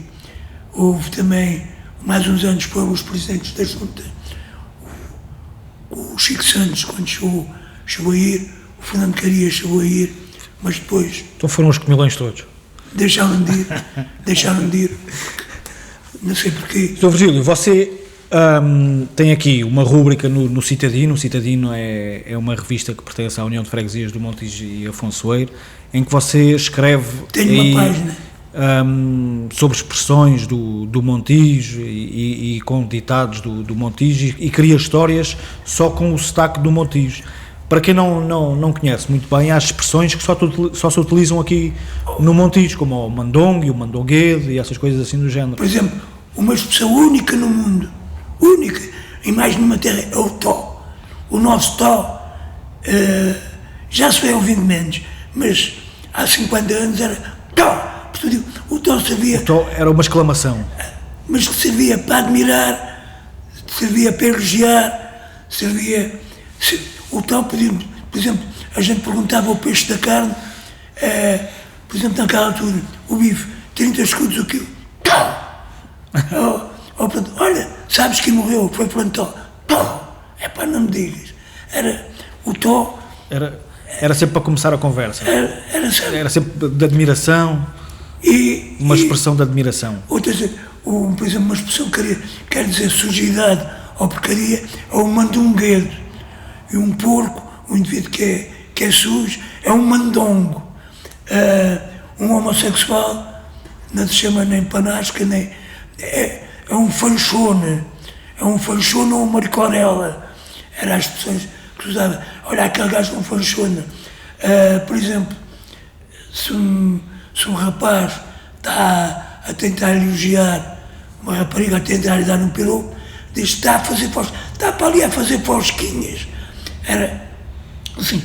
Houve também, mais uns anos, foram os presidentes da Junta, o Chico Santos, quando chegou a ir, o Fernando Carias chegou a ir, mas depois... Então foram os comilões todos? Deixaram de ir, não sei porquê. Sr. Virgílio, você tem aqui uma rúbrica no Citadino. O Citadino é uma revista que pertence à União de Freguesias do Montijo e Afonsoeiro, em que você escreve... Tenho uma página. Sobre expressões do Montijo e com ditados do Montijo, e cria histórias só com o sotaque do Montijo. para quem não conhece muito bem, há expressões que só se utilizam aqui no Montijo, como o mandongue e o mandonguedo e essas coisas assim do género. Por exemplo, uma expressão única no mundo, única, e mais numa terra, é o tó. O nosso tó, já se vai ouvindo menos, mas há 50 anos era tó. Portanto, o tó servia... O tó era uma exclamação. Mas que servia para admirar, servia para elogiar, servia... O tó, por exemplo, a gente perguntava o peixe da carne, por exemplo, naquela altura, o bife, 30 escudos o quilo. Olha, sabes quem morreu? Foi por tó. É para não me digas. O tó... Era sempre para começar a conversa. Era sempre de admiração, uma expressão de admiração. Por exemplo, uma expressão que quer dizer sujidade ou porcaria, é o mandonguedo. E um porco, um indivíduo que é sujo, é um mandongo. Um homossexual não se chama nem panasca, nem... É um fanchone. É um fanchone ou uma maricorela. Eram as expressões que se usava. Olha, aquele gajo com fanchone. Por exemplo, se um rapaz está a tentar elogiar uma rapariga, a tentar lhe dar um piropo, diz que está para ali a fazer fosquinhas. Era assim,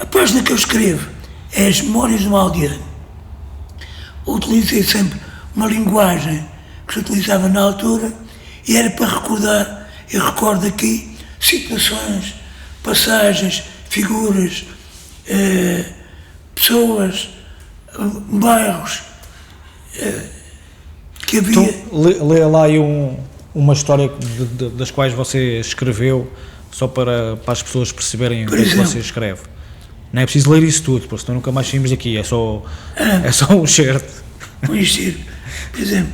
a página que eu escrevo é as Memórias de um Aldeano. Utilizei sempre uma linguagem que se utilizava na altura e era para recordar, eu recordo aqui situações, passagens, figuras, pessoas, bairros que havia. Então, lê lá aí uma história das quais você escreveu, só para as pessoas perceberem o que você escreve. Não é preciso ler isso tudo, porque senão nunca mais saímos daqui, é só um certo. Um excerto. Por exemplo,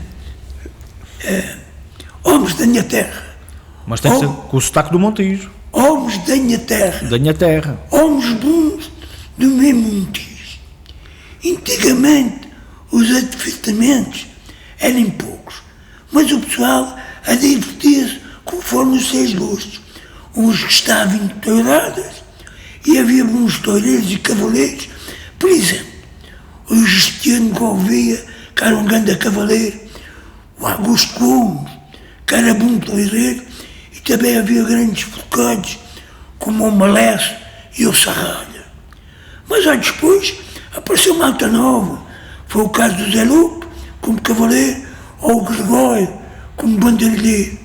homens da minha terra. Mas tem que ser com o sotaque do Montijo. Homens da minha terra. Da minha terra. Homens bons do meu Montijo. Antigamente, os advertamentos eram poucos, mas o pessoal a divertia-se conforme os seus gostos. Uns gostavam de touradas e havia bons toureiros e cavaleiros. Por exemplo, o Justiano Gouveia, que era um grande cavaleiro, o Augusto Gomes, que era bom toureiro, e também havia grandes focados, como o Malesse e o Sarralha. Mas aí depois apareceu malta nova. Foi o caso do Zé Lupe, como cavaleiro, ou o Gregório, como banderilheiro,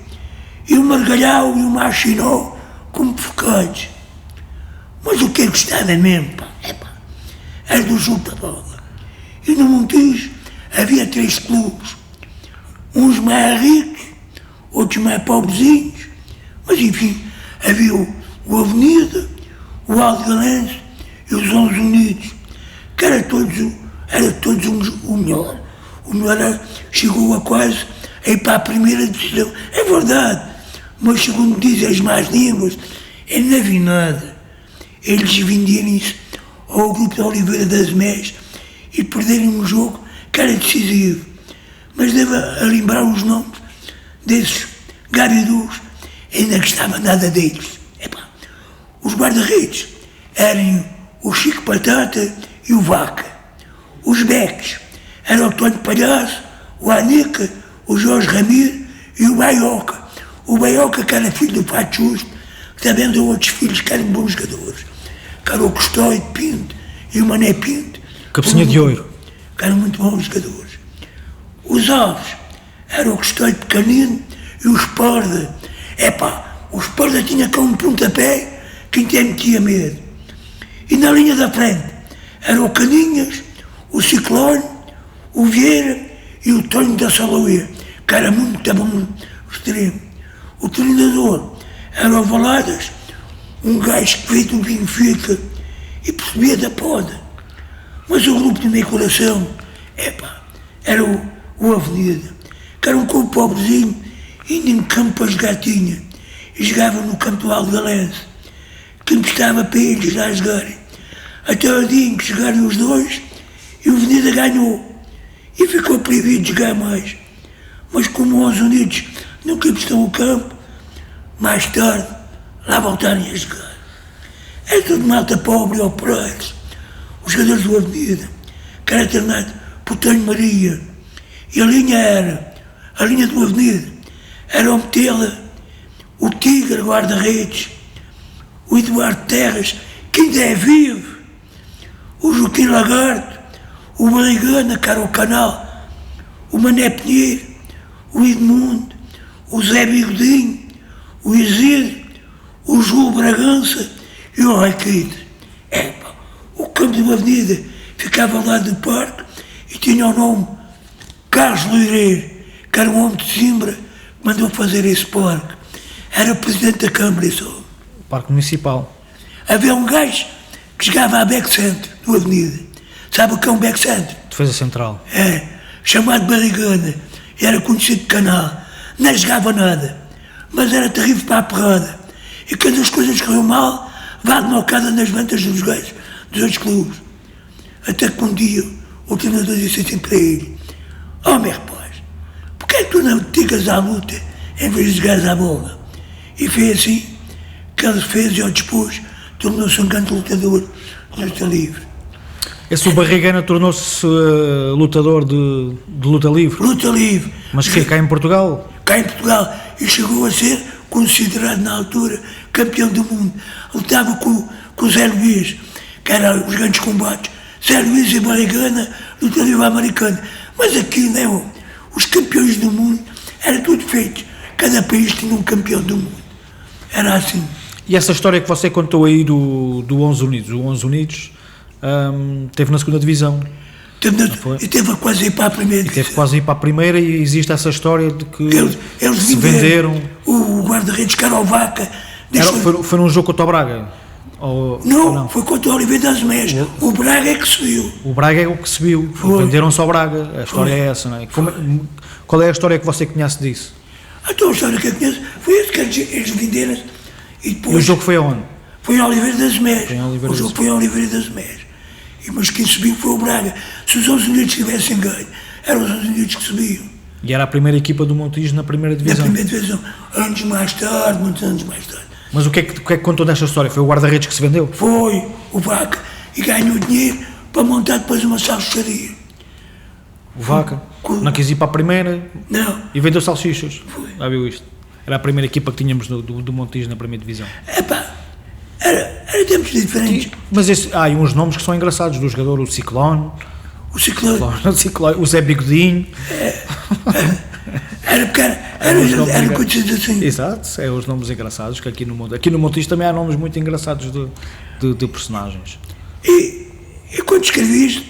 e o Margalhau e o Machinó, como focados. Mas o que eu gostava mesmo, era do jogo da bola. E no Montijo havia 3 clubes, uns mais ricos, outros mais pobrezinhos, mas enfim, havia o Avenida, o Aldegalense e os 11 Unidos, que era todos o melhor. O melhor chegou a quase a ir para a primeira divisão. É verdade, mas segundo dizem as más línguas, eu não vi nada. Eles vendiam-se ao grupo de Oliveira das Més e perderam um jogo que era decisivo. Mas devo lembrar os nomes desses gabidus, ainda gostava nada deles. Os guarda-redes eram o Chico Patata e o Vaca. Os beques eram o António Palhaço, o Anica, o Jorge Ramiro e o Baioca. O Baioca, que era filho do Pato Justo, que também deu outros filhos que eram bons jogadores, que era o Custódio Pinto e o Mané Pinto. Cabecinha de ouro. Que eram muito bons jogadores. Os Alves eram o Custódio Pequenino e o Esparda. O Esparda tinha cá um pontapé que até metia medo. E na linha da frente eram o Caninhas, o Ciclone, o Vieira e o Tonho da Saloia, que era muito bom extremo. O treinador era o Valadas, um gajo que veio do Benfica e percebia da poda. Mas o grupo do meu coração, era o Avenida, que era um clube pobrezinho, indo em campo para jogar tinha, e jogava no campo do Aldegalense, que emprestava para eles lá jogarem. Até o dia em que jogaram os dois, e o Avenida ganhou, e ficou proibido de jogar mais. Mas como os Unidos nunca emprestam o campo, mais tarde, lá voltarem a jogar. Era tudo malta pobre ou operários. Os jogadores do Avenida, que era treinado por Tonho Maria. E a linha do Avenida, era o Metela, o Tigre, guarda-redes, o Eduardo Terras, que ainda é vivo, o Joaquim Lagarto, o Barrigana, que era o Canal, o Mané Pinheiro, o Edmundo, o Zé Bigodinho, o Isidro, o João Bragança e o Raquete. O campo da Avenida ficava ao lado do parque e tinha o nome Carlos Loireiro, que era um homem de Zimbra que mandou fazer esse parque. Era o presidente da Câmara, esse homem. Parque Municipal. Havia um gajo que jogava a back center do Avenida. Sabe o que é um back center? Defesa central. É, chamado Barrigana. Era conhecido de Canal. Não jogava nada, mas era terrível para a porrada. E quando as coisas corriam mal, vá de nocada nas ventas dos gajos, dos outros clubes. Até que um dia o treinador disse assim para ele: "Oh, meu rapaz, porquê é que tu não te digas à luta em vez de jogares à bola?" E foi assim que ele fez e ao dispôs, tornou-se um grande lutador de luta livre. Esse o Barrigana tornou-se lutador de luta livre? Luta livre. Mas que cá em Portugal? Cá em Portugal. E chegou a ser considerado na altura campeão do mundo. Lutava com o Zé Luís, que eram os grandes combates. Zé Luís e Barrigana, luta livre americana. Mas aqui, não. Os campeões do mundo era tudo feito. Cada país tinha um campeão do mundo. Era assim. E essa história que você contou aí do 11 Unidos, o 11 Unidos teve na segunda divisão. E teve quase a ir para a primeira divisão. Teve quase a ir para a primeira e existe essa história de que eles se venderam. O guarda-redes Carovaca. Foi num jogo contra o Braga? Não, foi contra o Oliveira das Meias. O Braga é que subiu. O Braga é o que subiu. Venderam-se ao Braga. A história é essa, não é? Qual é a história que você conhece disso? Então a história que eu conheço foi esse que eles venderam e depois... E o jogo foi aonde? Foi em Oliveira das Meias. O jogo foi em Oliveira das Meias. Mas quem subiu foi o Braga. Se os 11 Unidos tivessem ganho, eram os 11 Unidos que subiam. E era a primeira equipa do Montijo na primeira divisão? Na primeira divisão. Anos mais tarde, muitos anos mais tarde. Mas o que é que contou desta história? Foi o guarda-redes que se vendeu? Foi o Vaca. E ganhou dinheiro para montar depois uma salsicharia. O Vaca? Não quis ir para a primeira? Não. E vendeu salsichas? Foi. Já viu isto? Era a primeira equipa que tínhamos do Montijo na primeira divisão. Era tempos diferentes. Mas há uns nomes que são engraçados do jogador, o Ciclone. O Ciclone. O Zé Bigodinho. Era conhecido assim. Exato, é os nomes engraçados que aqui no Montijo também há nomes muito engraçados de personagens. E quando escrevi isto,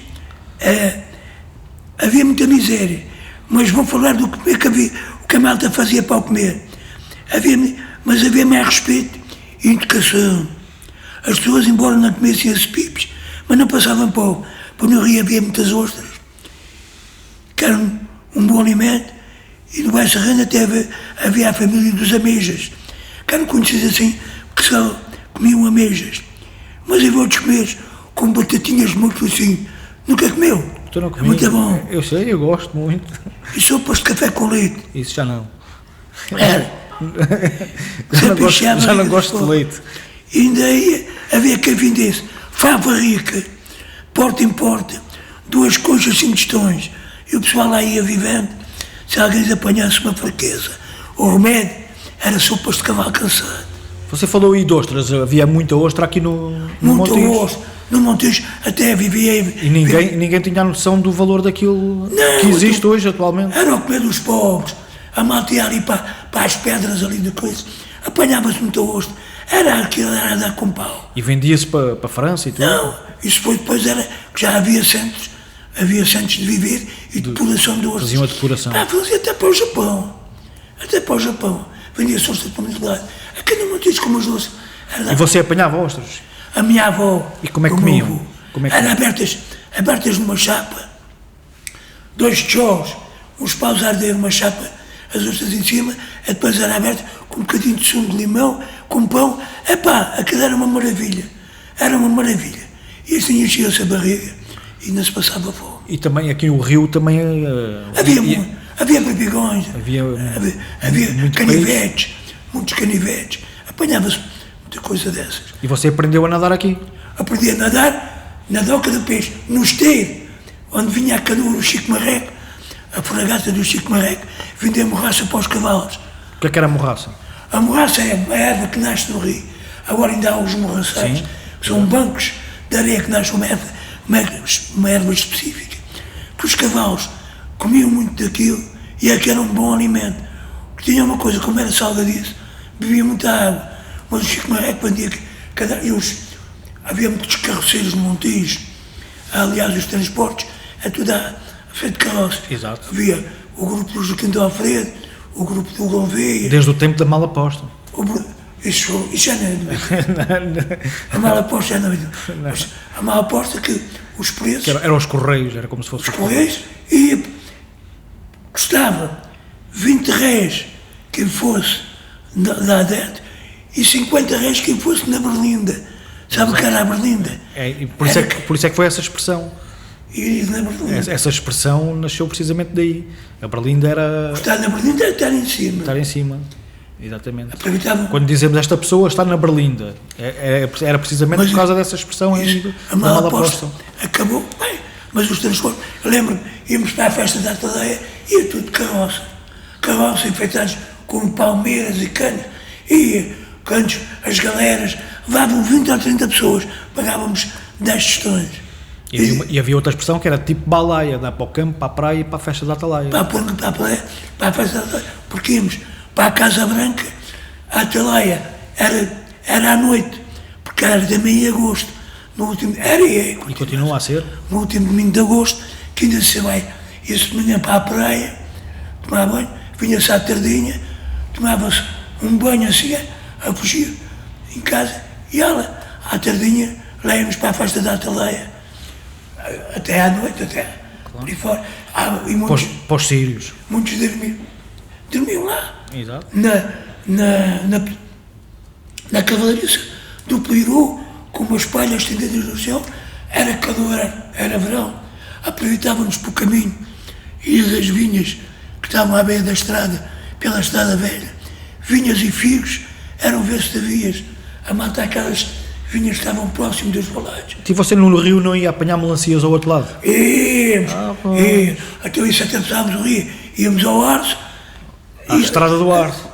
havia muita miséria, mas vou falar do que havia, o que a malta fazia para o comer. Mas havia mais respeito e educação. As pessoas, embora não comessem esses pipos, mas não passavam pão, porque no Rio havia muitas ostras, que eram um bom alimento, e no Baixo Serrano até havia a família dos ameijas, que eram conhecidos assim, que só comiam ameijas. Mas havia outros comeres, com batatinhas muito assim. Nunca comeu? Tu não comi. É muito bom. Eu sei, eu gosto muito. E sopas de café com leite. Isso já não. Era. Já não gosto de leite. E ainda aí havia quem vendesse fava rica, porta em porta, 2 conchas 5 tostões. E o pessoal lá ia vivendo. Se alguém lhe apanhasse uma fraqueza, o remédio era sopas de cavalo cansado. Você falou aí de ostras, havia muita ostra aqui no Montijo. Muita ostra. No Montijo até vivia... E ninguém tinha a noção do valor daquilo que existe hoje, atualmente. Era o comer dos pobres. A malta ia ali para as pedras ali de coisa. Apanhava-se muita ostra. Era aquilo, era a dar com pau. E vendia-se para a França e tudo? Não, isso foi depois, era que já havia centros de viver e depuração de ostras. Faziam a depuração. Fazia até para o Japão. Até para o Japão. Vendia-se ostras para muito lado. Aqui no Montijo, como os ostras. E você apanhava ostras? A minha avó. E como é que comiam? Eram abertas numa chapa, 2 tijolos, uns paus a arder numa chapa, as ostras em cima, e depois era aberta com um bocadinho de sumo de limão, com pão. Aquilo era uma maravilha. Era uma maravilha. E assim enchia-se a barriga e não se passava fome. E também aqui no Rio também... Havia berbigões, havia muito canivetes, muitos canivetes. Apanhava-se muita coisa dessas. E você aprendeu a nadar aqui? Aprendi a nadar na doca do peixe, no esteiro, onde vinha a canoa do Chico Marreco, a fragata do Chico Marreco, vinha a morraça para os cavalos. O que era a morraça? A morraça é uma erva que nasce no rio. Agora ainda há os morraçais, que são bancos de areia que nascem uma erva específica. Que os cavalos comiam muito daquilo e é que era um bom alimento. Porque tinha uma coisa, como era salgadiço, bebia muita água. Mas o Chico Marreco vendia havia muitos carroceiros no Montijo. Aliás, os transportes é tudo feito de carroça. Exato. Havia o grupo do Joaquim do Alfredo, o grupo do Gouveia. Desde o tempo da Malaposta. Isso já não é doido. A Malaposta já não é doido. A Malaposta que os preços... Eram os Correios, era como se fosse os Correios. E custava 20 réis quem fosse lá dentro e 50 réis quem fosse na Berlinda. Sabe o que era a Berlinda? Por isso é que foi essa expressão. Na Berlinda. Essa expressão nasceu precisamente daí. A Berlinda era... Estar na Berlinda é estar em cima. Estar em cima, exatamente. Aproveitava... Quando dizemos esta pessoa está na Berlinda, era precisamente por causa dessa expressão ainda. A Malaposta acabou bem, mas os transportes... Eu lembro-me, íamos para a festa da Atadeia e ia tudo de carroça. Carroças enfeitados com palmeiras e canos. E cantos, as galeras, levavam 20 ou 30 pessoas, pagávamos 10 tostões. E havia outra expressão que era tipo balaia, dá para o campo, para a praia e para a festa da Atalaia. Para a praia, para a festa da Atalaia, porque íamos para a Casa Branca, a Atalaia era à noite, porque era também em agosto, no último, e continua a ser? No último domingo de agosto, que ainda se vai, ia-se de manhã para a praia, tomava banho, vinha-se à tardinha, tomava-se um banho assim, a fugir em casa, e ela, à tardinha, lá íamos para a festa da Atalaia, até à noite, até por aí fora. E muitos, para os sírios. Muitos dormiam lá. Exato. Na cavalariça do Peru, com umas palhas estendidas no céu, era calor, era verão. Aproveitávamos para o caminho e as vinhas que estavam à beira da estrada, pela estrada velha, vinhas e figos, eram ver-se-te-vias, a matar aquelas vinhas que estavam próximos dos balados. E você no rio não ia apanhar melancias ao outro lado? Íamos. Então isso atravessávamos o rio, íamos ao Arço. À estrada do Arço.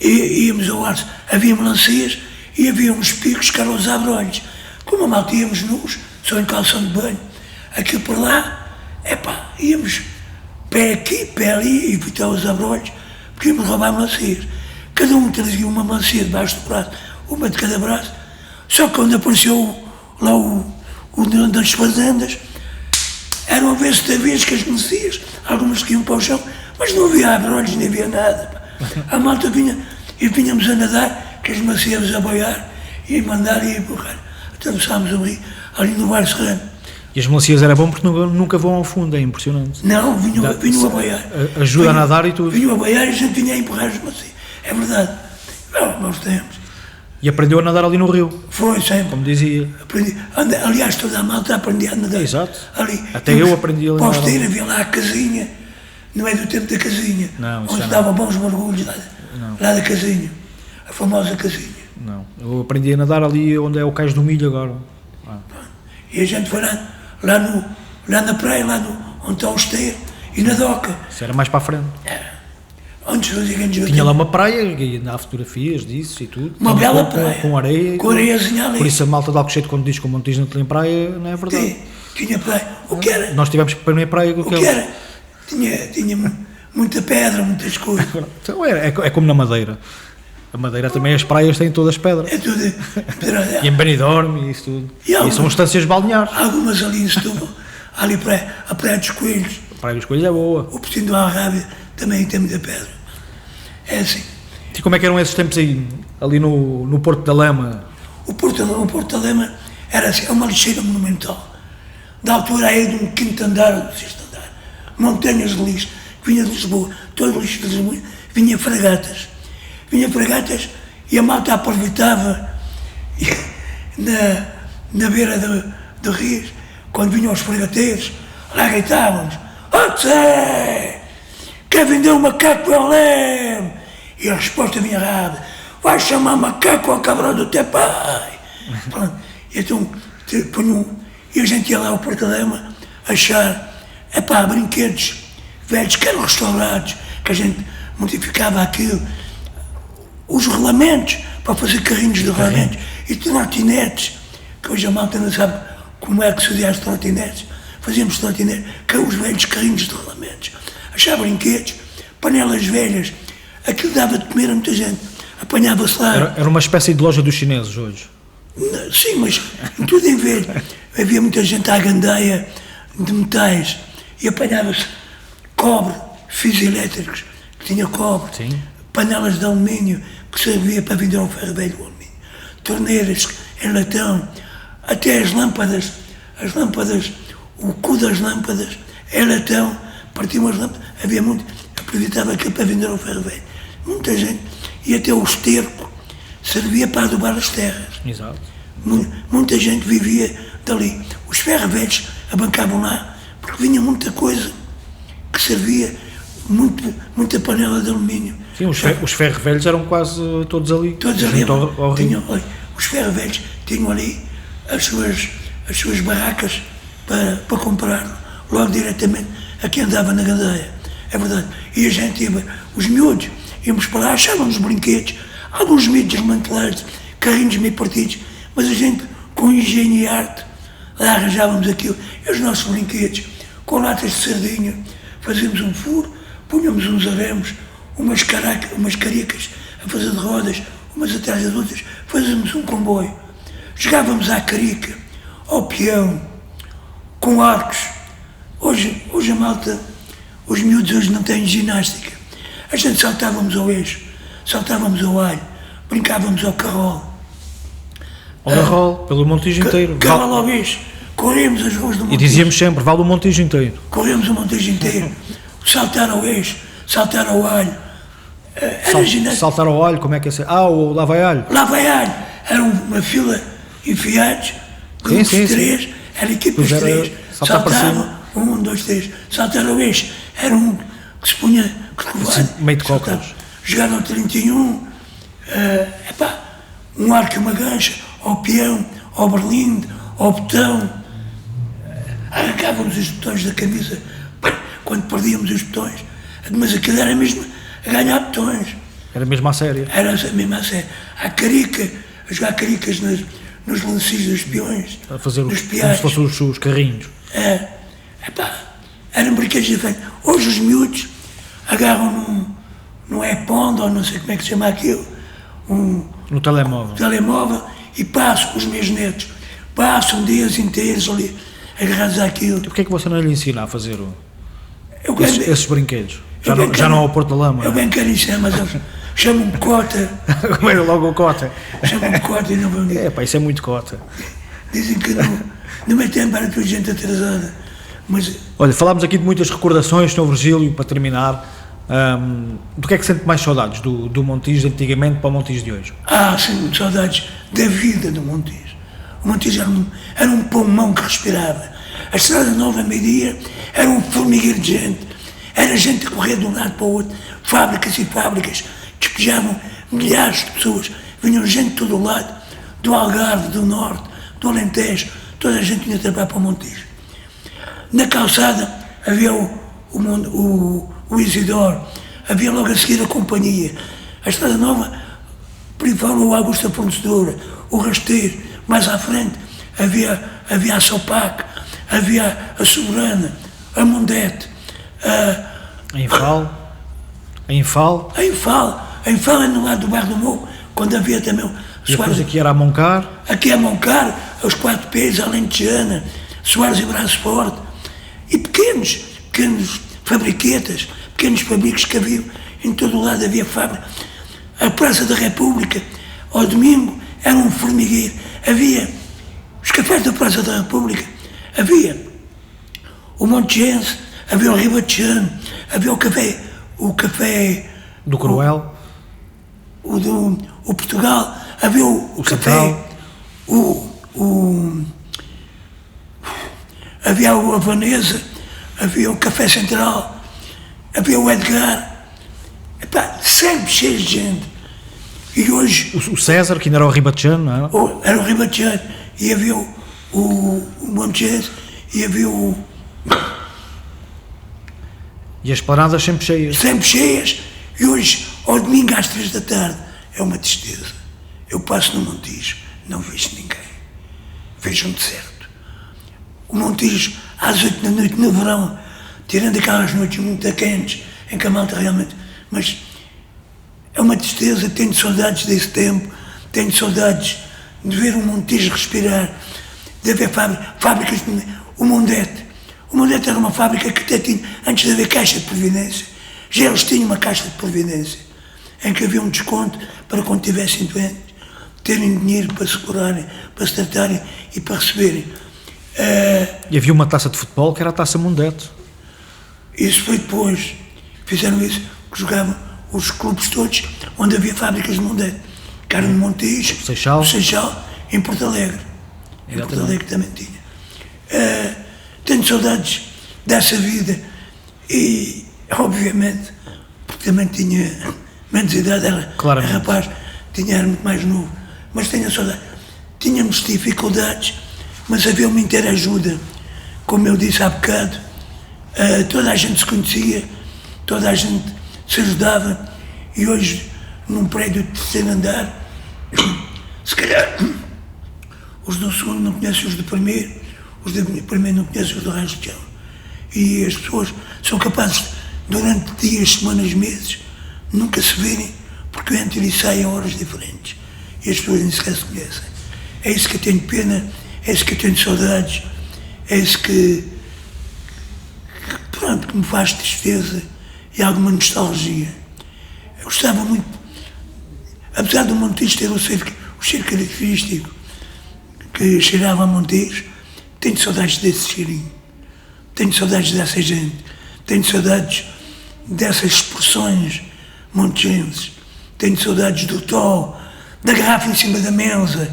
Íamos ao Arço, havia melancias e havia uns picos que eram os abrolhos. Como a malta íamos nus, só em calção de banho, aqui por lá, íamos pé aqui, pé ali, e evitar os abrolhos, porque íamos roubar melancias. Cada um trazia uma melancia debaixo do braço, uma de cada braço. Só que quando apareceu lá o dono das fazendas, eram a ver se havia que as melancias, algumas que iam para o chão, mas não havia abrolhos, nem havia nada. A malta vinha, e vinhamos a nadar, que as melancias a boiar, e a mandar e a empurrar. Atravessámos ali no Bar Serrano. E as melancias era bom porque nunca vão ao fundo, é impressionante. Não, vinham a boiar. Ajuda a nadar e tudo. Vinham a boiar e a gente vinha a empurrar as melancias. É verdade. Não, nós temos. E aprendeu a nadar ali no rio. Foi, sempre. Como dizia. Aprendi. Aliás, toda a malta aprendia a nadar. Exato. Ali. Até eu aprendi a nadar. Posteira, havia lá a casinha, não é do tempo da casinha. Não, onde davam bons mergulhos lá da casinha. A famosa casinha. Não. Eu aprendi a nadar ali onde é o Cais do Milho agora. E a gente foi lá na praia, onde está o esteiro, e na doca. Isso era mais para a frente. Tinha lá uma praia, e há fotografias disso e tudo. Uma bela praia. Com areia. Com areiazinha ali. Por isso a malta de Alcochete, quando diz que o Montijo não tem praia, não é verdade. Tinha praia. O que era? Nós tivemos para ir à praia. O que era? Tinha muita pedra, muitas coisas. Então é como na Madeira. A Madeira também, as praias têm todas pedras. É tudo. E em Benidorm e isso tudo. E são estâncias balneares. Algumas ali em Setúbal. Ali a Praia dos Coelhos. A Praia dos Coelhos é boa. O Portinho do Algarve também tem muita pedra. É assim. E como é que eram esses tempos aí, ali no Porto da Lama? O Porto da Lama era assim, uma lixeira monumental. Da altura aí de um quinto andar ou de sexto andar. Montanhas de lixo, que vinha de Lisboa. Todo o lixo de Lisboa vinha fragatas. E a malta aproveitava na beira do rio, quando vinham os fregateiros, lá gritávamos: "Ó Zé, quer vender um macaco para o leme?" E a resposta vinha rápida: vai chamar macaco ao cabrão do teu pai. Pronto. Então, e a gente ia lá ao Portadema achar, brinquedos velhos que eram restaurados, que a gente modificava aquilo, os rolamentos, para fazer carrinhos de rolamentos, e trotinetes, que hoje a malta não sabe como é que se fazia as trotinetes. Fazíamos trotinetes, que eram os velhos carrinhos de rolamentos. Achar brinquedos, panelas velhas, aquilo dava de comer a muita gente, apanhava-se lá. Era uma espécie de loja dos chineses hoje. Sim, mas tudo em vez. Havia muita gente à gandaia de metais e apanhava-se cobre, fios elétricos, que tinha cobre, Sim. panelas de alumínio, que servia para vender ao ferro velho o alumínio, torneiras em latão, até as lâmpadas, o cu das lâmpadas em latão, partiam as lâmpadas, havia muito, aproveitava aquilo para vender ao ferro velho. Muita gente, e até o esterco servia para adubar as terras. Exato. Muita gente vivia dali. Os ferros velhos abancavam lá, porque vinha muita coisa que servia, muita panela de alumínio. Sim, os ferros velhos eram quase todos ali. Todos ali. Ao rio. Olha, os ferros velhos tinham ali as suas barracas para comprar logo diretamente a quem andava na gandaia. É verdade. E a gente ia, os miúdos, íamos para lá, achávamos brinquedos, alguns miúdos desmantelados, carrinhos meio partidos, mas a gente, com engenho e arte, lá arranjávamos aquilo. E os nossos brinquedos, com latas de sardinha, fazíamos um furo, punhamos uns arremos, umas caricas a fazer de rodas, umas atrás das outras, fazíamos um comboio. Jogávamos à carica, ao peão, com arcos. Hoje a malta, os miúdos hoje não têm ginástica. A gente saltávamos ao eixo, saltávamos ao alho, brincávamos ao carrol. Ao garrol, pelo Montijo inteiro. Carrol ao eixo, corríamos as ruas do Montijo. E dizíamos sempre, vale o Montijo inteiro. Corríamos o Montijo inteiro, saltar ao eixo, saltar ao alho. Era ginástica. Saltar ao alho, como é que é? O lá vai alho. Lá vai alho. Era uma fila enfiados, grupos de três, era equipas de três. Saltavam, 1, 2, 3, saltar ao eixo. Era um que se punha, meio de cócoras. Jogar ao 31, um arco e uma gancha, ao peão, ao berlinde, ao botão. Arrancávamos os botões da camisa quando perdíamos os botões, mas aquilo era mesmo a ganhar botões. Era mesmo à séria. Era mesmo à séria. A carica, a jogar caricas nos lances dos peões, A fazer dos como piados. se fossem os carrinhos. Eram brinquedos diferentes. Hoje os miúdos agarram num iPod, ou não sei como é que se chama aquilo, No telemóvel. telemóvel, e passam, os meus netos, passam dias inteiros ali, agarrados àquilo. E porquê é que você não lhe ensina a fazer Eu esses brinquedos? eu bem Já não ao Porto da Lama. Eu bem quero ensinar, mas eles chamam-me cota, Como era logo o cota. chamam-me cota e não vão dizer. Isso é muito cota. Dizem que no meu tempo era tudo gente atrasada. Mas Olha, falámos aqui de muitas recordações, Sr. Virgílio, para terminar. Do que é que sente mais saudades? Do Montijo de antigamente para o Montijo de hoje? sinto saudades da vida do Montijo. O Montijo era um pulmão que respirava. A Estrada Nova, a meio-dia, era um formigueiro de gente. Era gente a correr de um lado para o outro. Fábricas e fábricas. Despejavam milhares de pessoas. Vinham gente de todo o lado. Do Algarve, do Norte, do Alentejo. Toda a gente vinha trabalhar para o Montijo. Na calçada havia o Isidoro, havia logo a seguir a Companhia. A Estrada Nova, privava o Augusta Fornecedora, o Rasteiro. Mais à frente havia a Sopac, havia a Soberana, a Mondete, A Infal. A Infal é no lado do bairro do Morro, quando havia também o E depois aqui era a Moncar. Aqui a Moncar, os 4 P's, a Alentejana, Soares e Braço Forte, e pequenos fabriquetas, pequenos fabricos que haviam, em todo o lado havia fábrica. A Praça da República, ao domingo, era um formigueiro. Havia os cafés da Praça da República, havia o Montigense, havia o Ribatejano, havia o café Do Cruel. o Portugal, havia o café, havia a Vanessa, havia o Café Central, havia o Edgar, sempre cheio de gente. E hoje, O César, que ainda era o Ribatejano, não é? era o Ribatejano, e havia o Montes, e havia E as paradas sempre cheias. sempre cheias, e hoje, ao domingo às 3 da tarde, é uma tristeza. Eu passo no Montijo, não vejo ninguém. Vejo um deserto. O Montijo, às 8 da noite, no verão, tirando aquelas noites muito quentes, em que a malta realmente... Mas é uma tristeza, tenho saudades desse tempo, tenho saudades de ver o Montijo respirar, de haver fábricas... O Mondete era uma fábrica que até tinha, antes de haver caixa de previdência, já eles tinham uma caixa de previdência, em que havia um desconto para quando estivessem doentes, terem dinheiro para se curarem, para se tratarem e para receberem. E havia uma taça de futebol que era a Taça Mondete. Isso foi depois. Fizeram isso, que jogavam os clubes todos, onde havia fábricas de Mondete. Cara de Montijo, Seixal. em Porto Alegre. Em Porto Alegre também tinha. Tenho saudades dessa vida e, obviamente, porque também tinha menos idade, era rapaz, era muito mais novo, mas tenho saudade. Tínhamos dificuldades, mas havia uma interajuda, como eu disse há bocado, toda a gente se conhecia, toda a gente se ajudava, e hoje, num prédio de terceiro andar, se calhar, os do segundo não conhecem os do primeiro, os do primeiro não conhecem os do resto do chão. E as pessoas são capazes, durante dias, semanas, meses, nunca se verem, porque entram e saem a horas diferentes. E as pessoas nem sequer se conhecem. É isso que eu tenho pena, é isso que eu tenho saudades, é isso que me faz tristeza e alguma nostalgia. Eu gostava muito, apesar do Montijo ter o cheiro característico que cheirava a Montijo, tenho saudades desse cheirinho, tenho saudades dessa gente, tenho saudades dessas expressões montijenses, tenho saudades do tó, da garrafa em cima da mesa,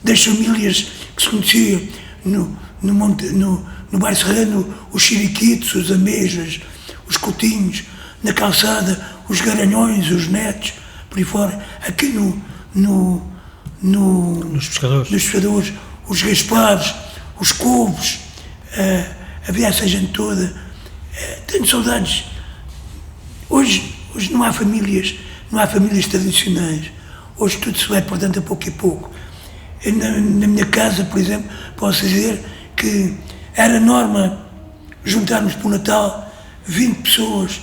das famílias que se conheciam no bairro serrano, os chiriquitos, os ameijas, os cotinhos, na calçada, os garanhões, os netos, por aí fora, aqui nos pescadores, os gaspares, os couves, havia essa gente toda. Tenho saudades. Hoje não há famílias tradicionais. Hoje tudo se vai perdendo a pouco e pouco. Na minha casa, por exemplo, posso dizer que era norma juntarmos para o Natal 20 pessoas,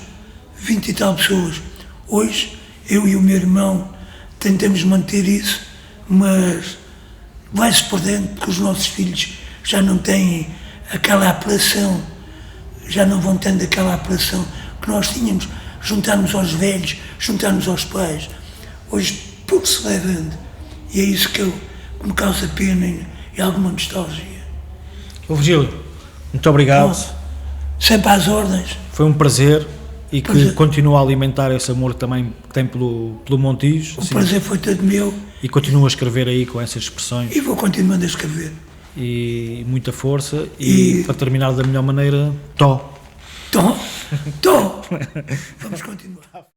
20 e tal pessoas. Hoje, eu e o meu irmão tentamos manter isso, mas vai-se perdendo porque os nossos filhos já não têm aquela apelação, já não vão tendo aquela apelação que nós tínhamos, juntarmos aos velhos, juntarmos aos pais. Hoje pouco se vai vendo e é isso que me causa pena e alguma nostalgia. Ô Virgílio, muito obrigado. Sempre às ordens. Foi um prazer e que continua a alimentar esse amor também que tem pelo Montijo. O prazer foi todo meu. E continua a escrever aí com essas expressões. E vou continuando a escrever. E muita força e para terminar da melhor maneira, tó. Tó. Vamos continuar.